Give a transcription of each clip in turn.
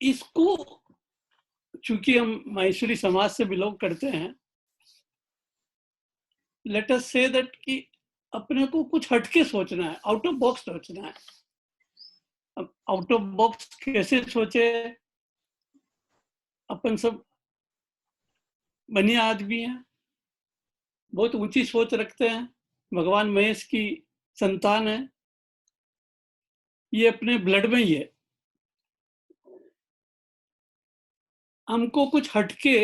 इसको चूंकि हम माहेश्वरी समाज से बिलोंग करते हैं, लेट अस से दैट कि अपने को कुछ हटके सोचना है, आउट ऑफ बॉक्स सोचना है। अब आउट ऑफ बॉक्स कैसे सोचे? अपन सब बनिया आदमी हैं, बहुत ऊंची सोच रखते हैं, भगवान महेश की संतान है, ये अपने ब्लड में ही है। हमको कुछ हटके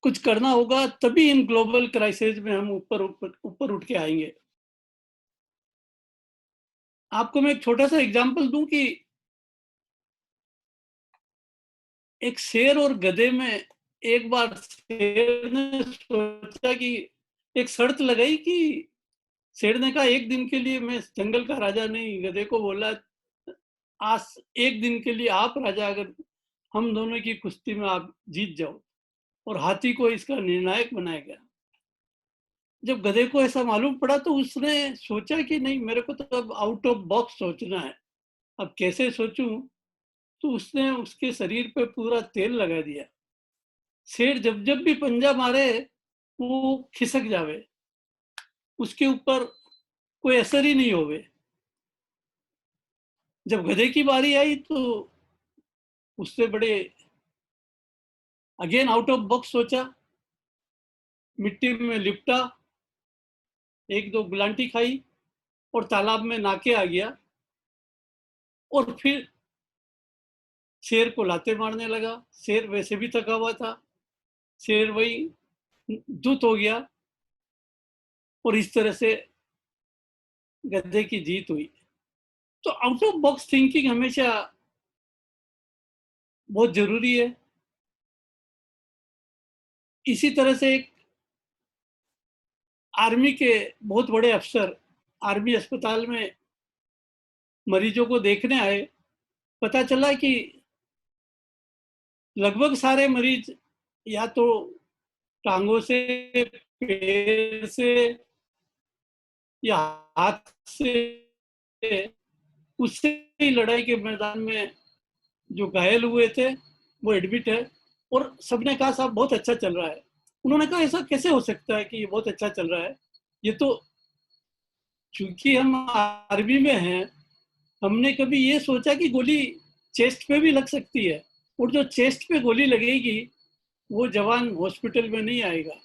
कुछ करना होगा, तभी इन ग्लोबल क्राइसिस में हम ऊपर ऊपर ऊपर उठ के आएंगे। आपको मैं एक छोटा सा एग्जांपल दूं कि एक शेर और गधे में, एक बार शेर ने सोचा कि एक शर्त लगाई कि शेर ने कहा एक दिन के लिए मैं जंगल का राजा नहीं, गधे को बोला आज एक दिन के लिए आप राजा, अगर हम दोनों की कुश्ती में आप जीत जाओ, और हाथी को इसका निर्णायक बनाया गया। जब गधे को ऐसा मालूम पड़ा तो उसने सोचा कि नहीं, मेरे को तो अब आउट ऑफ बॉक्स सोचना है, अब कैसे सोचूं? तो उसने उसके शरीर पे पूरा तेल लगा दिया। शेर जब जब भी पंजा मारे वो खिसक जावे, उसके ऊपर कोई असर ही नहीं होवे। जब गधे की बारी आई तो उससे बड़े अगेन आउट ऑफ बॉक्स सोचा, मिट्टी में लिपटा, एक दो गुलांटी खाई और तालाब में नाके आ गया, और फिर शेर को लाते मारने लगा। शेर वैसे भी थका हुआ था, शेर वही धुत हो गया, और इस तरह से गधे की जीत हुई। तो आउट ऑफ बॉक्स थिंकिंग हमेशा बहुत जरूरी है। इसी तरह से एक आर्मी के बहुत बड़े अफसर आर्मी अस्पताल में मरीजों को देखने आए। पता चला कि लगभग सारे मरीज या तो टांगों से, पैर से या हाथ से, उससे ही लड़ाई के मैदान में जो घायल हुए थे वो एडमिट है। और सबने कहा साहब बहुत अच्छा चल रहा है। उन्होंने कहा ऐसा कैसे हो सकता है कि ये बहुत अच्छा चल रहा है? ये तो चूंकि हम आर्मी में हैं, हमने कभी ये सोचा कि गोली चेस्ट पे भी लग सकती है, और जो चेस्ट पे गोली लगेगी वो जवान हॉस्पिटल में नहीं आएगा,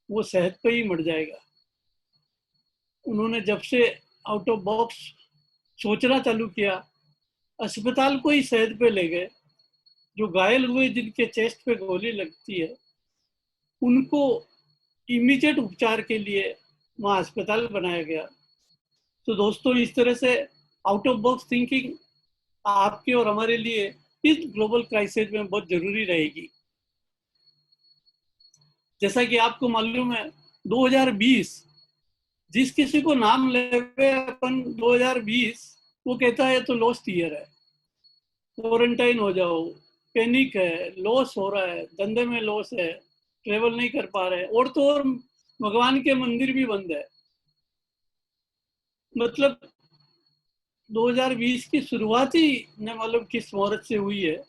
वो सेहत पे ही मर जाएगा। उन्होंने जब से आउट ऑफ बॉक्स सोचना चालू किया, अस्पताल को ही सेहत पे ले गए। जो घायल हुए जिनके चेस्ट पे गोली लगती है, उनको इमीडिएट उपचार के लिए वहाँ अस्पताल बनाया गया। तो दोस्तों, इस तरह से आउट ऑफ बॉक्स थिंकिंग आपके और हमारे लिए इस ग्लोबल क्राइसिस में बहुत जरूरी रहेगी। जैसा कि आपको मालूम है, 2020 जिस किसी को नाम लेवे अपन 2020, वो कहता है तो लॉस्ट ईयर है, क्वारंटाइन हो जाओ, पैनिक है, लॉस हो रहा है, धंधे में लॉस है, ट्रेवल नहीं कर पा रहे, और तो और भगवान के मंदिर भी बंद है। मतलब 2020 की शुरुआत ही न मालूम किस मुहूर्त से हुई है,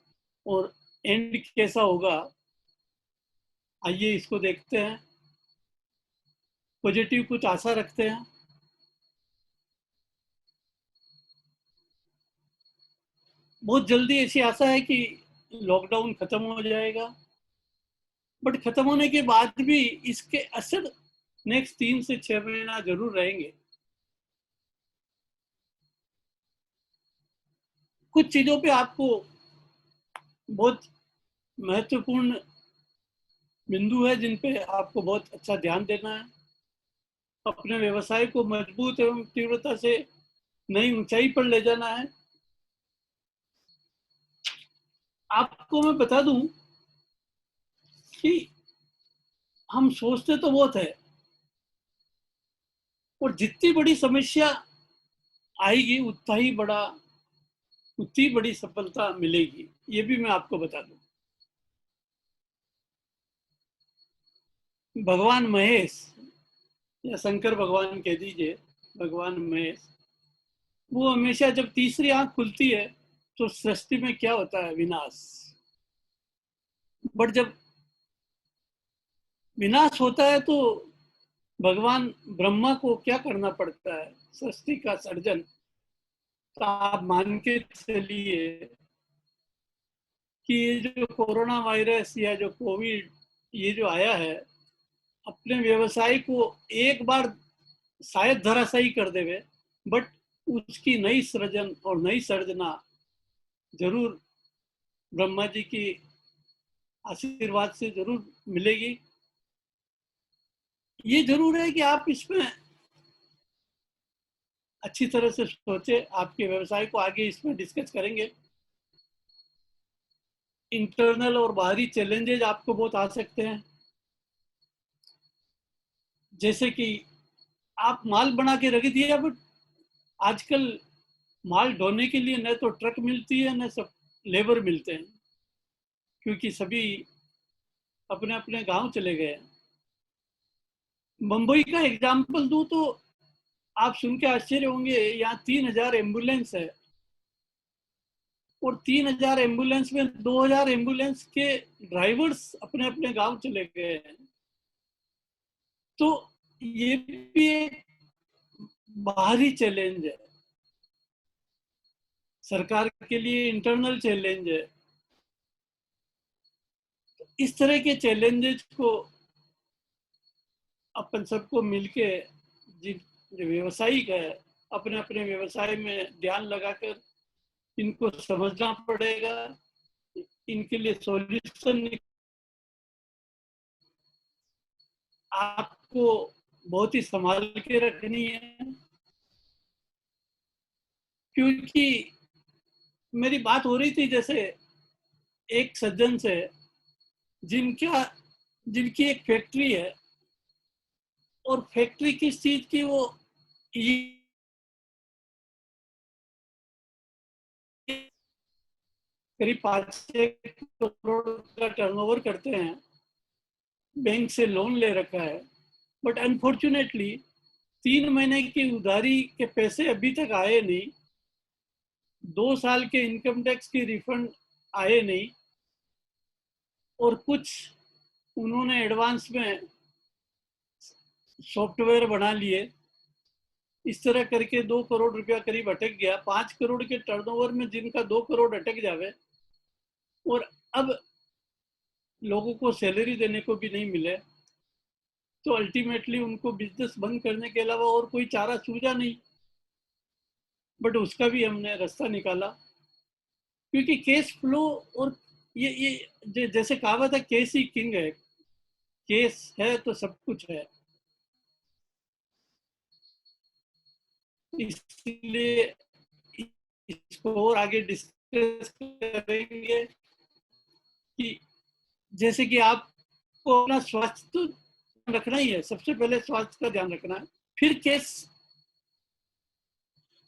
और एंड कैसा होगा, आइए इसको देखते हैं। पॉजिटिव कुछ आशा रखते हैं। बहुत जल्दी ऐसी आशा है कि लॉकडाउन खत्म हो जाएगा, बट खत्म होने के बाद भी इसके असर नेक्स्ट 3 से 6 महीना जरूर रहेंगे। कुछ चीजों पे आपको बहुत महत्वपूर्ण बिंदु है जिन पे आपको बहुत अच्छा ध्यान देना है। अपने व्यवसाय को मजबूत एवं तीव्रता से नई ऊंचाई पर ले जाना है। आपको मैं बता दूं कि हम सोचते तो बहुत है, और जितनी बड़ी समस्या आएगी उतनी बड़ी सफलता मिलेगी, ये भी मैं आपको बता दूं। भगवान महेश, या शंकर भगवान कह दीजिए, भगवान महेश, वो हमेशा जब तीसरी आंख खुलती है तो सृष्टि में क्या होता है? विनाश। बट जब विनाश होता है तो भगवान ब्रह्मा को क्या करना पड़ता है? सृष्टि का सर्जन। तो आप मान के चलिए कि ये जो कोरोना वायरस या जो कोविड ये जो आया है, अपने व्यवसाय को एक बार शायद धराशायी कर देवे, बट उसकी नई सृजन और नई सर्जना जरूर ब्रह्मा जी की आशीर्वाद से जरूर मिलेगी। ये जरूर है कि आप इसमें अच्छी तरह से सोचे, आपके व्यवसाय को आगे इसमें डिस्कस करेंगे। इंटरनल और बाहरी चैलेंजेस आपको बहुत आ सकते हैं, जैसे कि आप माल बना के रख दिया, बट आजकल माल ढोने के लिए न तो ट्रक मिलती है न सब लेबर मिलते हैं, क्योंकि सभी अपने अपने गांव चले गए हैं। मुंबई का एग्जाम्पल दूं तो आप सुन के आश्चर्य होंगे, यहाँ 3,000 एम्बुलेंस है और 3,000 एम्बुलेंस में 2,000 एम्बुलेंस के ड्राइवर्स अपने अपने गांव चले गए हैं। तो ये भी एक बाहरी चैलेंज है, सरकार के लिए इंटरनल चैलेंज है। इस तरह के चैलेंजेस को अपन सबको मिलके, जो व्यवसायिक है, अपने अपने व्यवसाय में ध्यान लगाकर इनको समझना पड़ेगा, इनके लिए सॉल्यूशन आपको बहुत ही संभाल के रखनी है। क्योंकि मेरी बात हो रही थी जैसे एक सज्जन से, जिनका जिनकी एक फैक्ट्री है, और फैक्ट्री किस चीज की, वो ये करीब 5-6 करोड़ का टर्नओवर करते हैं, बैंक से लोन ले रखा है, बट अनफॉर्चुनेटली 3 महीने की उधारी के पैसे अभी तक आए नहीं, 2 साल के इनकम टैक्स की रिफंड आए नहीं, और कुछ उन्होंने एडवांस में सॉफ्टवेयर बना लिए। इस तरह करके 2 करोड़ रुपया करीब अटक गया। 5 करोड़ के टर्नओवर में जिनका 2 करोड़ अटक जावे, और अब लोगों को सैलरी देने को भी नहीं मिले, तो अल्टीमेटली उनको बिजनेस बंद करने के अलावा और कोई चारा सूझा नहीं। बट उसका भी हमने रास्ता निकाला, क्योंकि केस फ्लो, और ये जैसे कहावत है, केस ही किंग है, केस है तो सब कुछ है। इसलिए इसको और आगे डिस्कस करेंगे कि जैसे कि आपको अपना स्वास्थ्य तो रखना ही है, सबसे पहले स्वास्थ्य का ध्यान रखना है, फिर केस।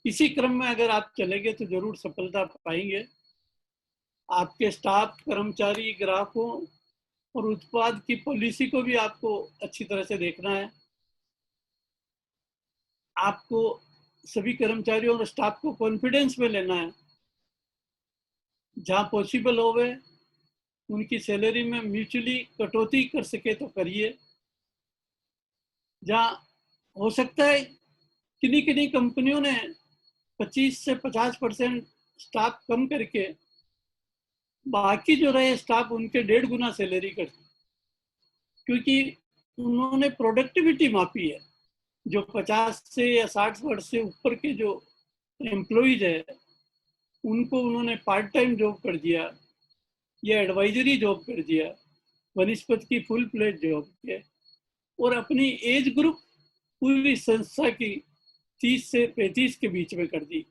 इसी क्रम में अगर आप चलेंगे तो जरूर सफलता पाएंगे। आपके स्टाफ, कर्मचारी, ग्राहकों और उत्पाद की पॉलिसी को भी आपको अच्छी तरह से देखना है। आपको सभी कर्मचारियों और स्टाफ को कॉन्फिडेंस में लेना है। जहाँ पॉसिबल होवे उनकी सैलरी में म्यूचुअली कटौती कर सके तो करिए। जहाँ हो सकता है, किन्हीं किन्हीं कंपनियों ने 25 से 50% स्टाफ कम करके बाकी जो रहे स्टाफ उनके 1.5 गुना सैलरी कर, क्योंकि उन्होंने प्रोडक्टिविटी मापी है। जो 50 से या 60 वर्ष से ऊपर के जो एम्प्लॉइज है, उनको उन्होंने पार्ट टाइम जॉब कर दिया या एडवाइजरी जॉब कर दिया, वनस्पति की फुल प्लेट जॉब के, और अपनी एज ग्रुप पूरी संस्था की 30 से 35 के बीच में कर दी।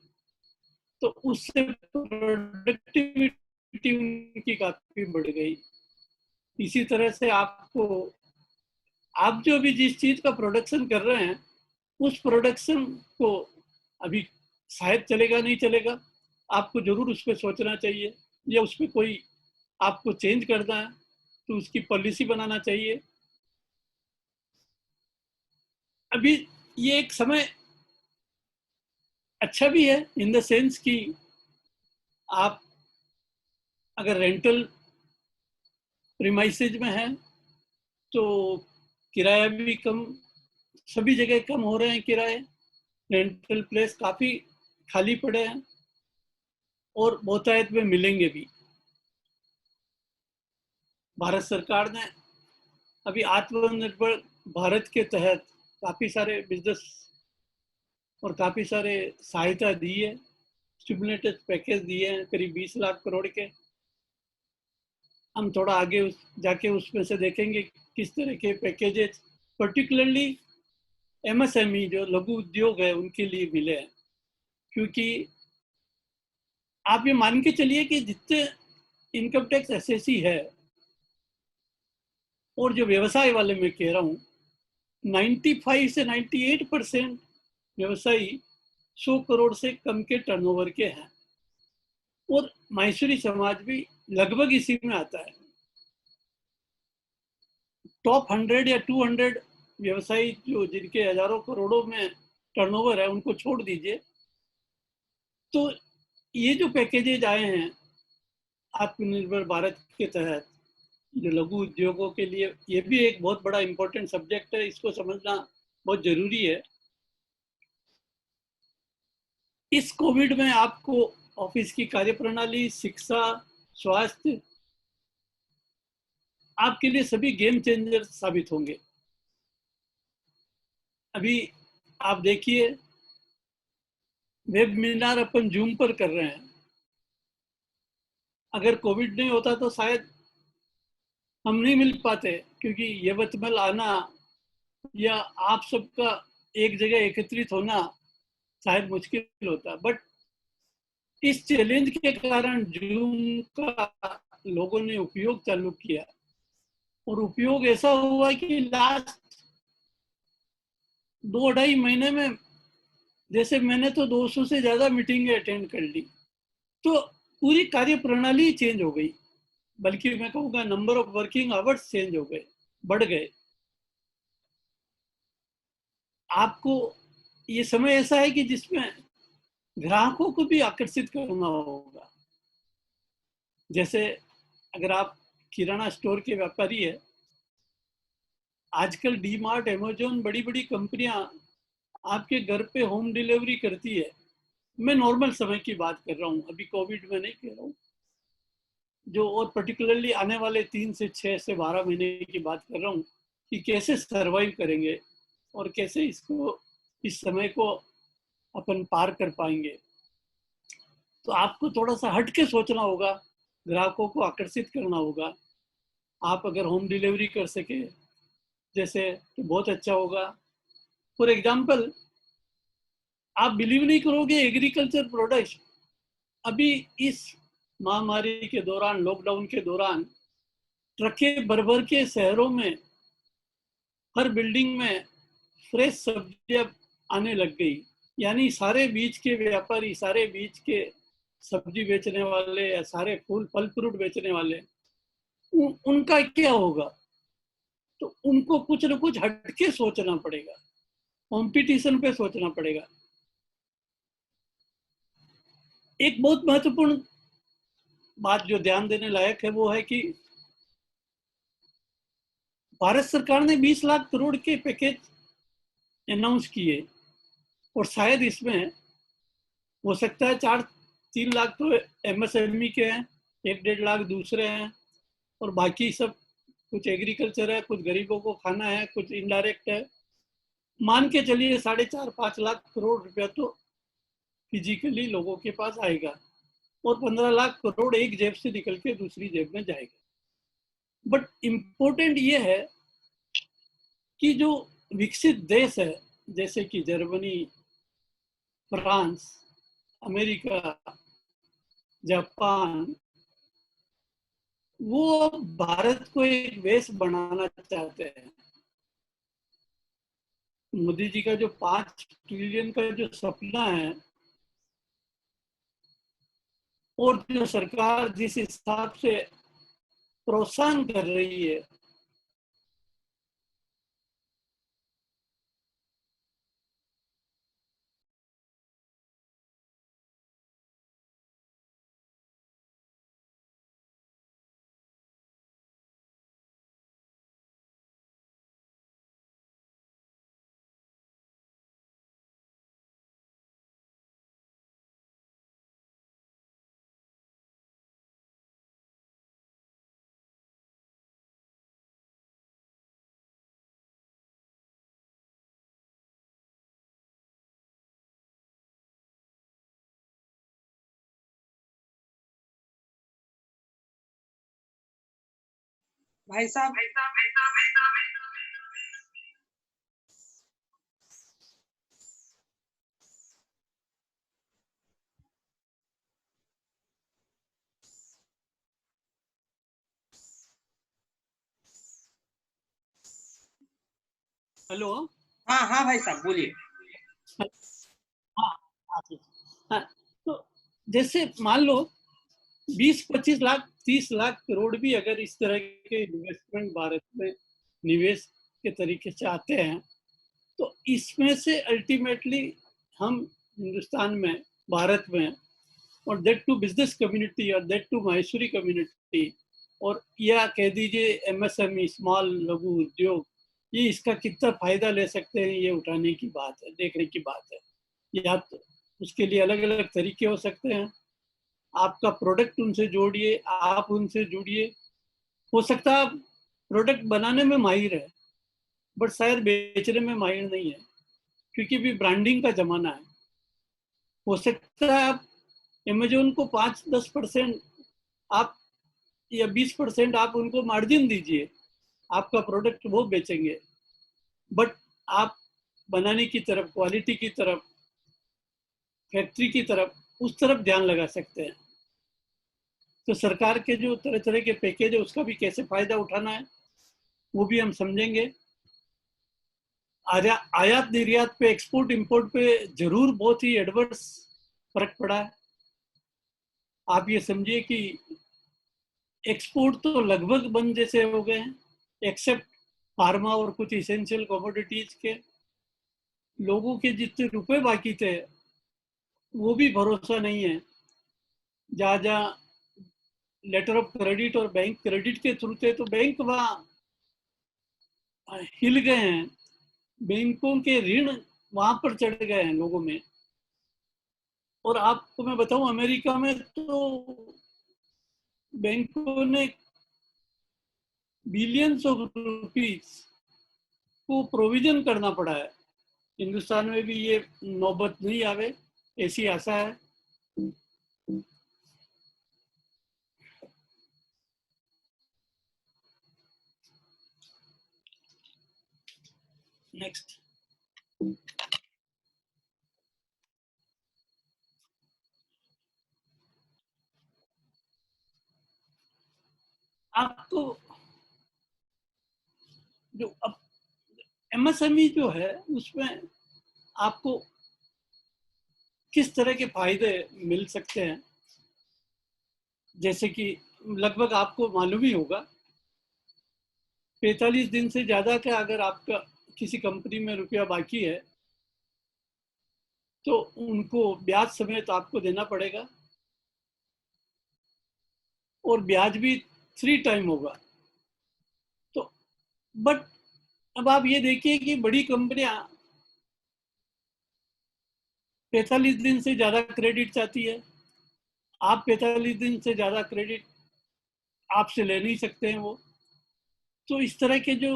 तो उससे प्रोडक्टिविटी उनकी काफी बढ़ गई। इसी तरह से आपको, आप जो भी जिस चीज का प्रोडक्शन कर रहे हैं, उस प्रोडक्शन को अभी शायद चलेगा नहीं चलेगा, आपको जरूर उस पर सोचना चाहिए, या उस पर कोई आपको चेंज करना है तो उसकी पॉलिसी बनाना चाहिए। अभी ये एक समय अच्छा भी है, इन द सेंस कि आप अगर रेंटल प्रीमाइसेज में हैं तो किराया भी कम, सभी जगह कम हो रहे हैं किराए, रेंटल प्लेस काफ़ी खाली पड़े हैं और बहुतायत में मिलेंगे भी। भारत सरकार ने अभी आत्मनिर्भर भारत के तहत काफ़ी सारे बिजनेस और काफ़ी सारे सहायता दी है, स्टिमुलेटेड पैकेज दिए हैं करीब 20 लाख करोड़ के। हम थोड़ा आगे जाके उसमें से देखेंगे किस तरह के पैकेजेस पर्टिकुलरली एमएसएमई जो लघु उद्योग है उनके लिए मिले हैं। क्योंकि आप ये मान के चलिए कि जितने इनकम टैक्स एसएससी है और जो व्यवसाय वाले मैं कह रहा हूँ 95 से 98% व्यवसायी 100 करोड़ से कम के टर्नओवर के हैं और माहेश्वरी समाज भी लगभग इसी में आता है। टॉप 100 या 200 व्यवसायी जो जिनके हजारों करोड़ों में टर्नओवर है उनको छोड़ दीजिए। तो ये जो पैकेजेज आए हैं आत्मनिर्भर भारत के तहत जो लघु उद्योगों के लिए, ये भी एक बहुत बड़ा इंपॉर्टेंट सब्जेक्ट है, इसको समझना बहुत जरूरी है। इस कोविड में आपको ऑफिस की कार्यप्रणाली, शिक्षा, स्वास्थ्य आपके लिए सभी गेम चेंजर साबित होंगे। अभी आप देखिए वेबिनार अपन जूम पर कर रहे हैं, अगर कोविड नहीं होता तो शायद हम नहीं मिल पाते, क्योंकि यवतमाल आना या आप सबका एक जगह एकत्रित होना शायद मुश्किल होता। बट इस चैलेंज के कारण जूम का लोगों ने उपयोग चालू किया और उपयोग ऐसा हुआ कि लास्ट 2-2.5 महीने में जैसे मैंने तो 200 से ज्यादा मीटिंगें अटेंड कर ली। तो पूरी कार्य प्रणाली चेंज हो गई, बल्कि मैं कहूँगा number of working hours change हो गए, बढ़ गए। आपको ये समय ऐसा है कि जिसमें ग्राहकों को भी आकर्षित करना होगा। जैसे अगर आप किराना स्टोर के व्यापारी है, आजकल डी मार्ट, अमेजोन, बड़ी बड़ी कंपनियां आपके घर पे होम डिलीवरी करती है। मैं नॉर्मल समय की बात कर रहा हूँ, अभी कोविड में नहीं कह रहा हूँ, जो और पर्टिकुलरली आने वाले 3 से 6 से 12 महीने की बात कर रहा हूँ कि कैसे सरवाइव करेंगे और कैसे इसको, इस समय को अपन पार कर पाएंगे। तो आपको थोड़ा सा हट के सोचना होगा, ग्राहकों को आकर्षित करना होगा। आप अगर होम डिलीवरी कर सके जैसे तो बहुत अच्छा होगा। फॉर एग्जाम्पल, आप बिलीव नहीं करोगे, एग्रीकल्चर प्रोडक्ट्स अभी इस महामारी के दौरान, लॉकडाउन के दौरान ट्रकें भर भर के शहरों में हर बिल्डिंग में फ्रेश सब्जियां आने लग गई। यानी सारे बीज के व्यापारी, सारे बीज के सब्जी बेचने वाले या सारे फूल फल फ्रूट बेचने वाले, उनका क्या होगा? तो उनको कुछ ना कुछ हटके सोचना पड़ेगा, कंपटीशन पे सोचना पड़ेगा। एक बहुत महत्वपूर्ण बात जो ध्यान देने लायक है वो है कि भारत सरकार ने 20 लाख करोड़ के पैकेज अनाउंस किए और शायद इसमें हो सकता है 3 लाख तो एमएसएमई के हैं, 1-1.5 लाख दूसरे हैं और बाकी सब कुछ एग्रीकल्चर है, कुछ गरीबों को खाना है, कुछ इनडायरेक्ट है। मान के चलिए 4.5-5 लाख करोड़ रुपया तो फिजिकली लोगों के पास आएगा और 15 लाख करोड़ एक जेब से निकल के दूसरी जेब में जाएगा। बट इम्पोर्टेंट ये है कि जो विकसित देश है जैसे कि जर्मनी, फ्रांस, अमेरिका, जापान, वो भारत को एक देश बनाना चाहते हैं। मोदी जी का जो 5 ट्रिलियन का जो सपना है और जो सरकार जिस हिसाब से प्रोत्साहन कर रही है, भाई साहब, हेलो। हाँ हाँ भाई साहब बोलिए। हाँ, हाँ, ठीक। हाँ, तो जैसे मान लो 20-25 लाख 30 लाख करोड़ भी अगर इस तरह के इन्वेस्टमेंट भारत में निवेश के तरीके से आते हैं, तो इसमें से अल्टीमेटली हम हिंदुस्तान में, भारत में, और दैट टू बिजनेस कम्युनिटी और दैट टू माहेश्वरी कम्युनिटी, और या कह दीजिए एमएसएमई, स्मॉल लघु उद्योग, ये इसका कितना फायदा ले सकते हैं, ये उठाने की बात है, देखने की बात है। या तो उसके लिए अलग अलग तरीके हो सकते हैं। आपका प्रोडक्ट उनसे जोड़िए, आप उनसे जुड़िए। हो सकता है आप प्रोडक्ट बनाने में माहिर है, बट शायद बेचने में माहिर नहीं है, क्योंकि भी ब्रांडिंग का जमाना है। हो सकता है आप अमेजोन को 5-10% आप, या 20% आप उनको मार्जिन दीजिए, आपका प्रोडक्ट वो बेचेंगे, बट आप बनाने की तरफ, क्वालिटी की तरफ, फैक्ट्री की तरफ, उस तरफ ध्यान लगा सकते हैं। तो सरकार के जो तरह तरह के पैकेज है, उसका भी कैसे फायदा उठाना है, वो भी हम समझेंगे। आयात निर्यात पे, एक्सपोर्ट इंपोर्ट पे जरूर बहुत ही एडवर्स फर्क पड़ा है। आप ये समझिए कि एक्सपोर्ट तो लगभग बंद जैसे हो गए हैं, एक्सेप्ट फार्मा और कुछ इसेंशियल कमोडिटीज के। लोगों के जितने रुपए बाकी थे, वो भी भरोसा नहीं है। जहाँ जहाँ लेटर ऑफ क्रेडिट और बैंक क्रेडिट के थ्रू थे, तो बैंक वहाँ हिल गए हैं। बैंकों के ऋण वहां पर चढ़ गए हैं लोगों में। और आपको मैं बताऊं, अमेरिका में तो बैंकों ने बिलियंस ऑफ रुपीस को प्रोविजन करना पड़ा है। हिंदुस्तान में भी ये नौबत नहीं आवे, ऐसी आशा है। नेक्स्ट। आपको जो अब एमएसएमई जो है, उसमें आपको किस तरह के फायदे मिल सकते हैं, जैसे कि लगभग आपको मालूम ही होगा, 45 दिन से ज्यादा का अगर आपका किसी कंपनी में रुपया बाकी है, तो उनको ब्याज समेत आपको देना पड़ेगा, और ब्याज भी 3 टाइम होगा। तो बट अब आप ये देखिए कि बड़ी कंपनियां 45 दिन से ज्यादा क्रेडिट चाहती है। आप 45 दिन से ज्यादा क्रेडिट आपसे ले नहीं सकते हैं वो। तो इस तरह के जो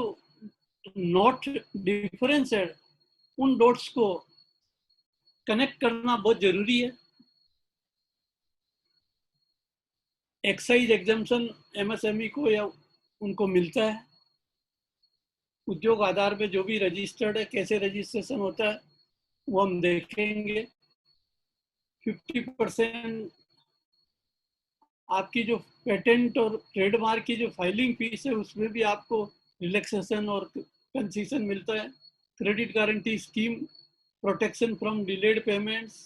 नोट डिफरेंस है, उन डॉट्स को कनेक्ट करना बहुत जरूरी है। एक्साइज एग्जाम्पशन एमएसएमई को या उनको मिलता है। उद्योग आधार पे जो भी रजिस्टर्ड है, कैसे रजिस्ट्रेशन होता है, वो हम देखेंगे। 50% आपकी जो पेटेंट और ट्रेडमार्क की जो फाइलिंग फीस है, उसमें भी आपको रिलैक्सेशन और कंसेशन मिलता है। Credit guarantee scheme, protection from delayed payments,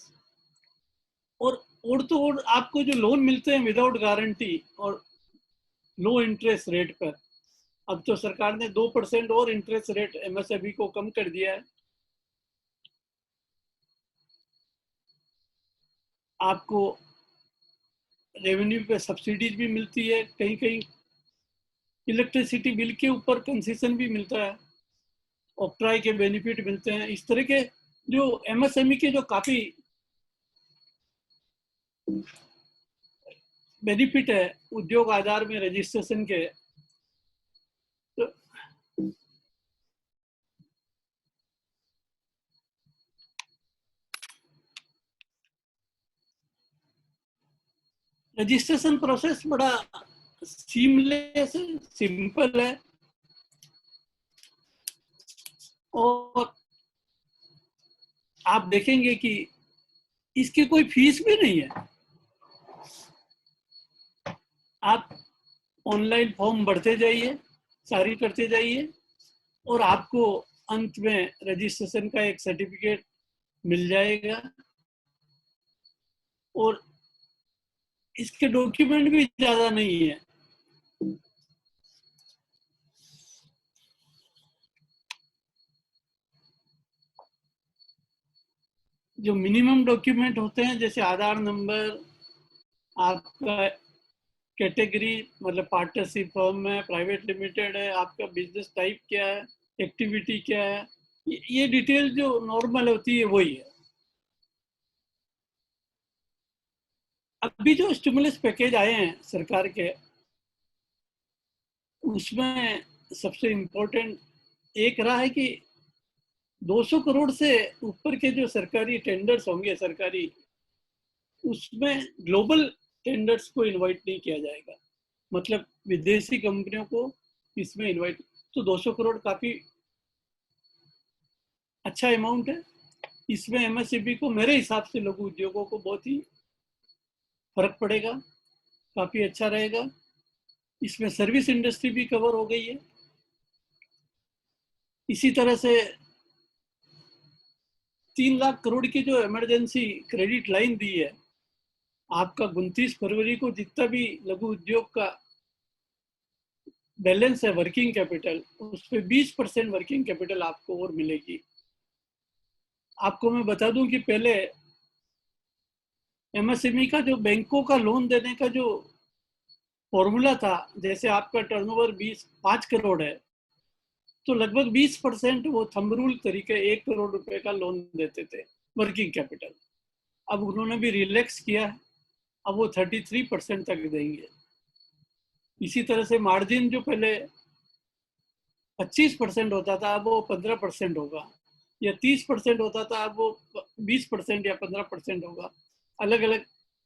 और तो और आपको जो लोन मिलते हैं विदाउट गारंटी और लो इंटरेस्ट रेट पर। अब तो सरकार ने 2% और इंटरेस्ट रेट एमएसएमई को कम कर दिया है। आपको रेवेन्यू पे सब्सिडीज भी मिलती है, कहीं कहीं इलेक्ट्रिसिटी बिल के ऊपर कंसेशन भी मिलता है, ऑक्ट्राई के बेनिफिट मिलते हैं। इस तरह के जो एमएसएमई के जो काफी बेनिफिट है उद्योग आधार में रजिस्ट्रेशन के। तो रजिस्ट्रेशन प्रोसेस बड़ा सीमलेस है, सिंपल है और आप देखेंगे कि इसकी कोई फीस भी नहीं है। आप ऑनलाइन फॉर्म भरते जाइए, सारी करते जाइए और आपको अंत में रजिस्ट्रेशन का एक सर्टिफिकेट मिल जाएगा। और इसके डॉक्यूमेंट भी ज्यादा नहीं है। जो मिनिमम डॉक्यूमेंट होते हैं जैसे आधार नंबर, आपका कैटेगरी मतलब पार्टनरशिप फर्म है, प्राइवेट लिमिटेड है, आपका बिजनेस टाइप क्या है, एक्टिविटी क्या है, ये डिटेल जो नॉर्मल होती है वही है। अभी जो स्टिमुलस पैकेज आए हैं सरकार के, उसमें सबसे इम्पोर्टेंट एक रहा है कि 200 करोड़ से ऊपर के जो सरकारी टेंडर्स होंगे सरकारी, उसमें ग्लोबल टेंडर्स को इनवाइट नहीं किया जाएगा। मतलब विदेशी कंपनियों को इसमें इनवाइट, तो 200 करोड़ काफी अच्छा अमाउंट है। इसमें एमएसएमई को मेरे हिसाब से लघु उद्योगों को बहुत ही फर्क पड़ेगा, काफी अच्छा रहेगा। इसमें सर्विस इंडस्ट्री भी कवर हो गई है। इसी तरह से 3 लाख करोड़ की जो इमरजेंसी क्रेडिट लाइन दी है, आपका 29 फरवरी को जितना भी लघु उद्योग का बैलेंस है वर्किंग कैपिटल, उस पर 20% वर्किंग कैपिटल आपको और मिलेगी। आपको मैं बता दूं कि पहले एमएसएमई का जो बैंकों का लोन देने का जो फॉर्मूला था, जैसे आपका टर्नओवर 5 करोड़ है तो लगभग 20% वो थंब रूल तरीके 1 करोड़ रुपए का लोन देते थे वर्किंग कैपिटल। अब उन्होंने भी रिलैक्स किया है, अब वो 33% तक देंगे। इसी तरह से मार्जिन जो पहले 25% होता था अब वो 15% होगा, या 30% होता था अब वो 20% या 15% होगा। अलग अलग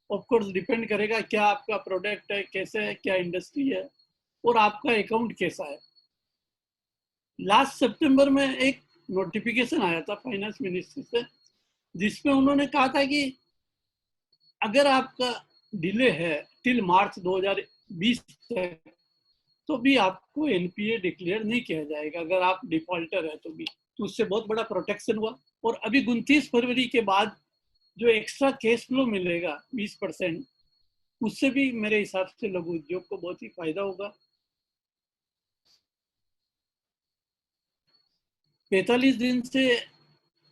ऑफकोर्स डिपेंड करेगा क्या आपका प्रोडक्ट है, कैसे है, क्या इंडस्ट्री है और आपका अकाउंट कैसा है। लास्ट सितंबर में एक नोटिफिकेशन आया था फाइनेंस मिनिस्ट्री से, जिसमें उन्होंने कहा था कि अगर आपका डिले है टिल मार्च 2020 तक तो भी आपको एनपीए डिक्लेयर नहीं किया जाएगा अगर आप डिफॉल्टर है तो भी। तो उससे बहुत बड़ा प्रोटेक्शन हुआ। और अभी 29 फरवरी के बाद जो एक्स्ट्रा कैश फ्लो मिलेगा 20%, उससे भी मेरे हिसाब से लघु उद्योग को बहुत ही फायदा होगा। 45 दिन से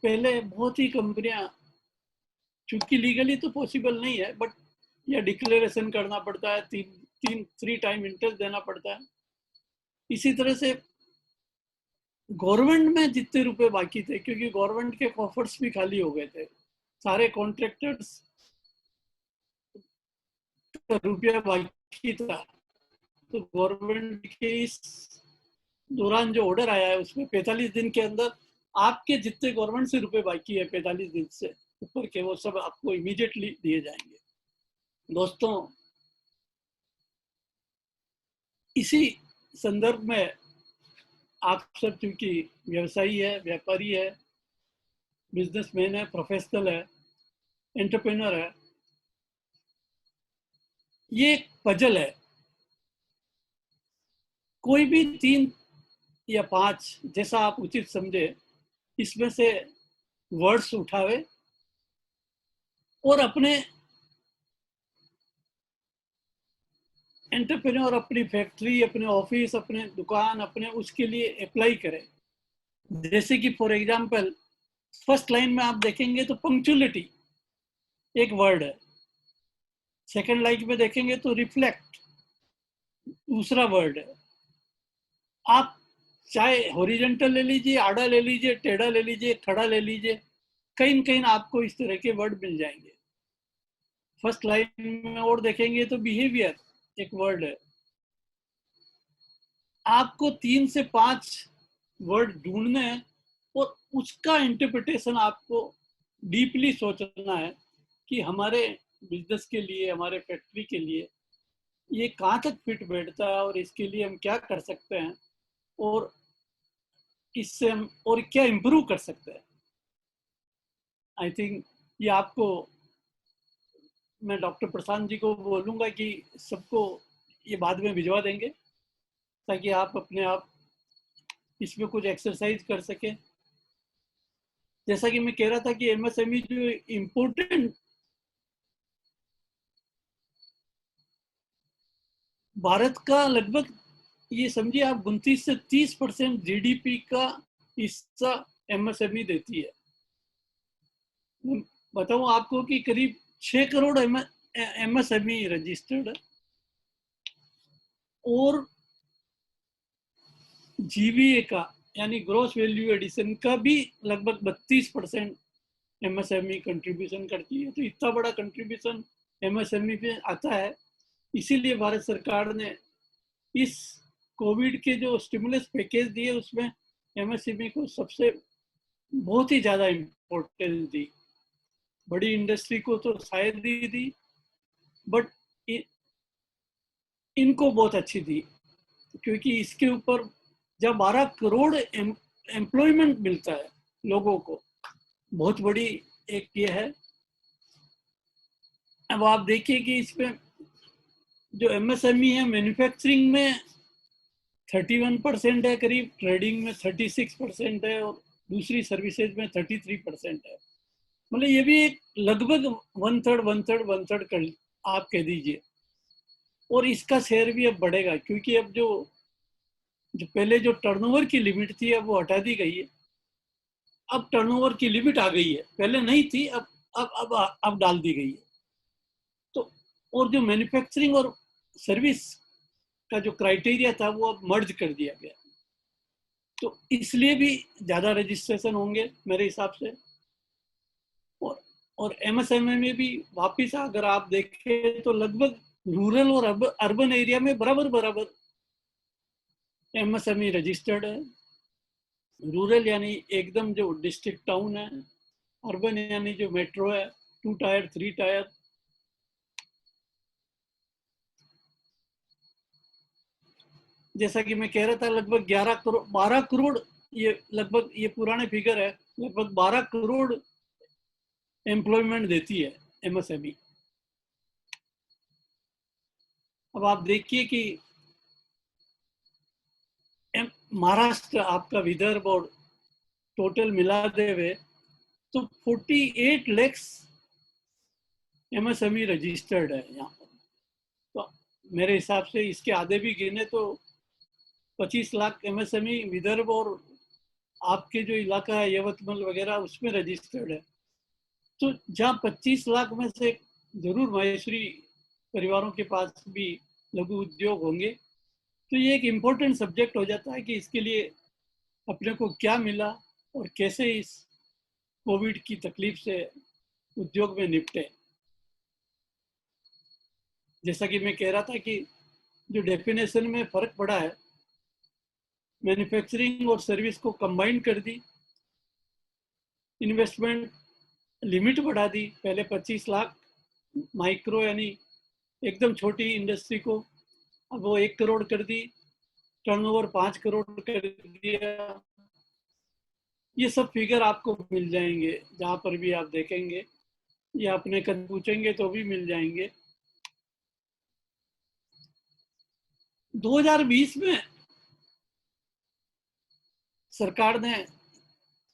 पहले बहुत ही कंपनियां, चूंकि लीगली तो पॉसिबल नहीं है बट या डिक्लेरेशन करना पड़ता है, 3 टाइम इंटरेस्ट देना पड़ता है। इसी तरह से गवर्नमेंट में जितने रुपए बाकी थे, क्योंकि गवर्नमेंट के कॉफर्स भी खाली हो गए थे, सारे कॉन्ट्रैक्टर्स का रुपया बाकी था, तो गवर्नमेंट के इस दौरान जो ऑर्डर आया है उसमें 45 दिन के अंदर आपके जितने गवर्नमेंट से रुपए बाकी है 45 दिन से ऊपर के, वो सब आपको इमीडिएटली दिए जाएंगे। दोस्तों, इसी संदर्भ में आप सब चूंकि व्यवसायी है, व्यापारी है, बिजनेसमैन है, प्रोफेशनल है, एंटरप्रेन्योर है, ये एक पजल है। कोई भी 3 या 5 जैसा आप उचित समझे इसमें से वर्ड्स उठावे और अपने एंटरप्रेन्योर, अपनी फैक्ट्री, अपने ऑफिस, अपने दुकान, अपने उसके लिए अप्लाई करें। जैसे कि फॉर एग्जांपल फर्स्ट लाइन में आप देखेंगे तो पंक्चुअलिटी एक वर्ड है। सेकंड लाइन में देखेंगे तो रिफ्लेक्ट दूसरा वर्ड है। आप चाहे हॉरिजॉन्टल ले लीजिए, आड़ा ले लीजिए, टेढ़ा ले लीजिए, खड़ा ले लीजिए, कहीं न कहीं आपको इस तरह के वर्ड मिल जाएंगे। फर्स्ट लाइन में और देखेंगे तो बिहेवियर एक वर्ड है। आपको 3 से 5 वर्ड ढूंढने हैं और उसका इंटरप्रिटेशन आपको डीपली सोचना है कि हमारे बिजनेस के लिए, हमारे फैक्ट्री के लिए ये कहाँ तक फिट बैठता है और इसके लिए हम क्या कर सकते हैं, और इससे हम और क्या इम्प्रूव कर सकते हैं। आई थिंक ये आपको, मैं डॉक्टर प्रशांत जी को बोलूँगा कि सबको ये बाद में भिजवा देंगे, ताकि आप अपने आप इसमें कुछ एक्सरसाइज कर सकें। जैसा कि मैं कह रहा था कि एमएसएमई जो इम्पोर्टेंट, भारत का लगभग ये समझिए आप 29 से 30% जीडीपी का हिस्सा एमएसएमई देती है। मैं बताऊं आपको कि करीब 6 करोड़ एमएसएमई रजिस्टर्ड है, और जीवीए का यानी ग्रोस वैल्यू एडिशन का भी लगभग 32% एमएसएमई कंट्रीब्यूशन करती है। तो इतना बड़ा कंट्रीब्यूशन एमएसएमई पे आता है। इसीलिए भारत सरकार ने इस कोविड के जो स्टिमुलस पैकेज दिए उसमें एमएसएमई को सबसे बहुत ही ज्यादा इम्पोर्टेंस दी। बड़ी इंडस्ट्री को तो शायद दी, बट इनको बहुत अच्छी दी, क्योंकि इसके ऊपर जब 12 करोड़ एम्प्लॉयमेंट मिलता है लोगों को, बहुत बड़ी एक ये है। अब आप देखिए कि इसमें जो एमएसएमई है, मैन्युफैक्चरिंग में 31% है करीब, ट्रेडिंग में 36% है, और दूसरी सर्विसेज में 33% है। मतलब ये भी एक लगभग one third one third one third कर आप कह दीजिए। और इसका शेयर भी अब बढ़ेगा, क्योंकि अब जो जो पहले जो टर्नओवर की लिमिट थी अब वो हटा दी गई है। अब टर्नओवर की लिमिट आ गई है, पहले नहीं थी, अब डाल दी गई है। तो और जो मैन्युफैक्चरिंग और सर्विस का जो क्राइटेरिया था वो अब मर्ज कर दिया गया। तो इसलिए भी ज्यादा रजिस्ट्रेशन होंगे मेरे हिसाब से। और और एमएसएमई में भी वापिस अगर आप देखें तो लगभग रूरल और अर्बन एरिया में बराबर बराबर एमएसएमई रजिस्टर्ड है। रूरल यानी एकदम जो डिस्ट्रिक्ट टाउन है, अर्बन यानी जो मेट्रो है, 2 टायर 3 टायर। जैसा कि मैं कह रहा था, लगभग 11 करोड़ 12 करोड़, ये लगभग ये पुराने फिगर है, लगभग 12 करोड़ एम्प्लॉयमेंट देती है एमएसएमई। अब आप देखिए कि महाराष्ट्र, आपका विदर्भ और टोटल मिला दे हुए तो 48 लैक्स एमएसएमई रजिस्टर्ड है यहाँ पर। तो मेरे हिसाब से इसके आधे भी गिने तो 25 लाख एमएसएमई विदर्भ और आपके जो इलाका है यवतमल वगैरह उसमें रजिस्टर्ड है। तो जहाँ 25 लाख में से जरूर माहेश्वरी परिवारों के पास भी लघु उद्योग होंगे। तो ये एक इम्पोर्टेंट सब्जेक्ट हो जाता है कि इसके लिए अपने को क्या मिला और कैसे इस कोविड की तकलीफ से उद्योग में निपटे। जैसा कि मैं कह रहा था कि जो डेफिनेशन में फर्क पड़ा है, मैन्युफैक्चरिंग और सर्विस को कंबाइन कर दी, इन्वेस्टमेंट लिमिट बढ़ा दी, पहले 25 लाख माइक्रो यानी एकदम छोटी इंडस्ट्री को, अब वो 1 करोड़ कर दी, टर्नओवर 5 करोड़ कर दिया। ये सब फिगर आपको मिल जाएंगे जहां पर भी आप देखेंगे, या अपने कद पूछेंगे तो भी मिल जाएंगे। 2020 में सरकार ने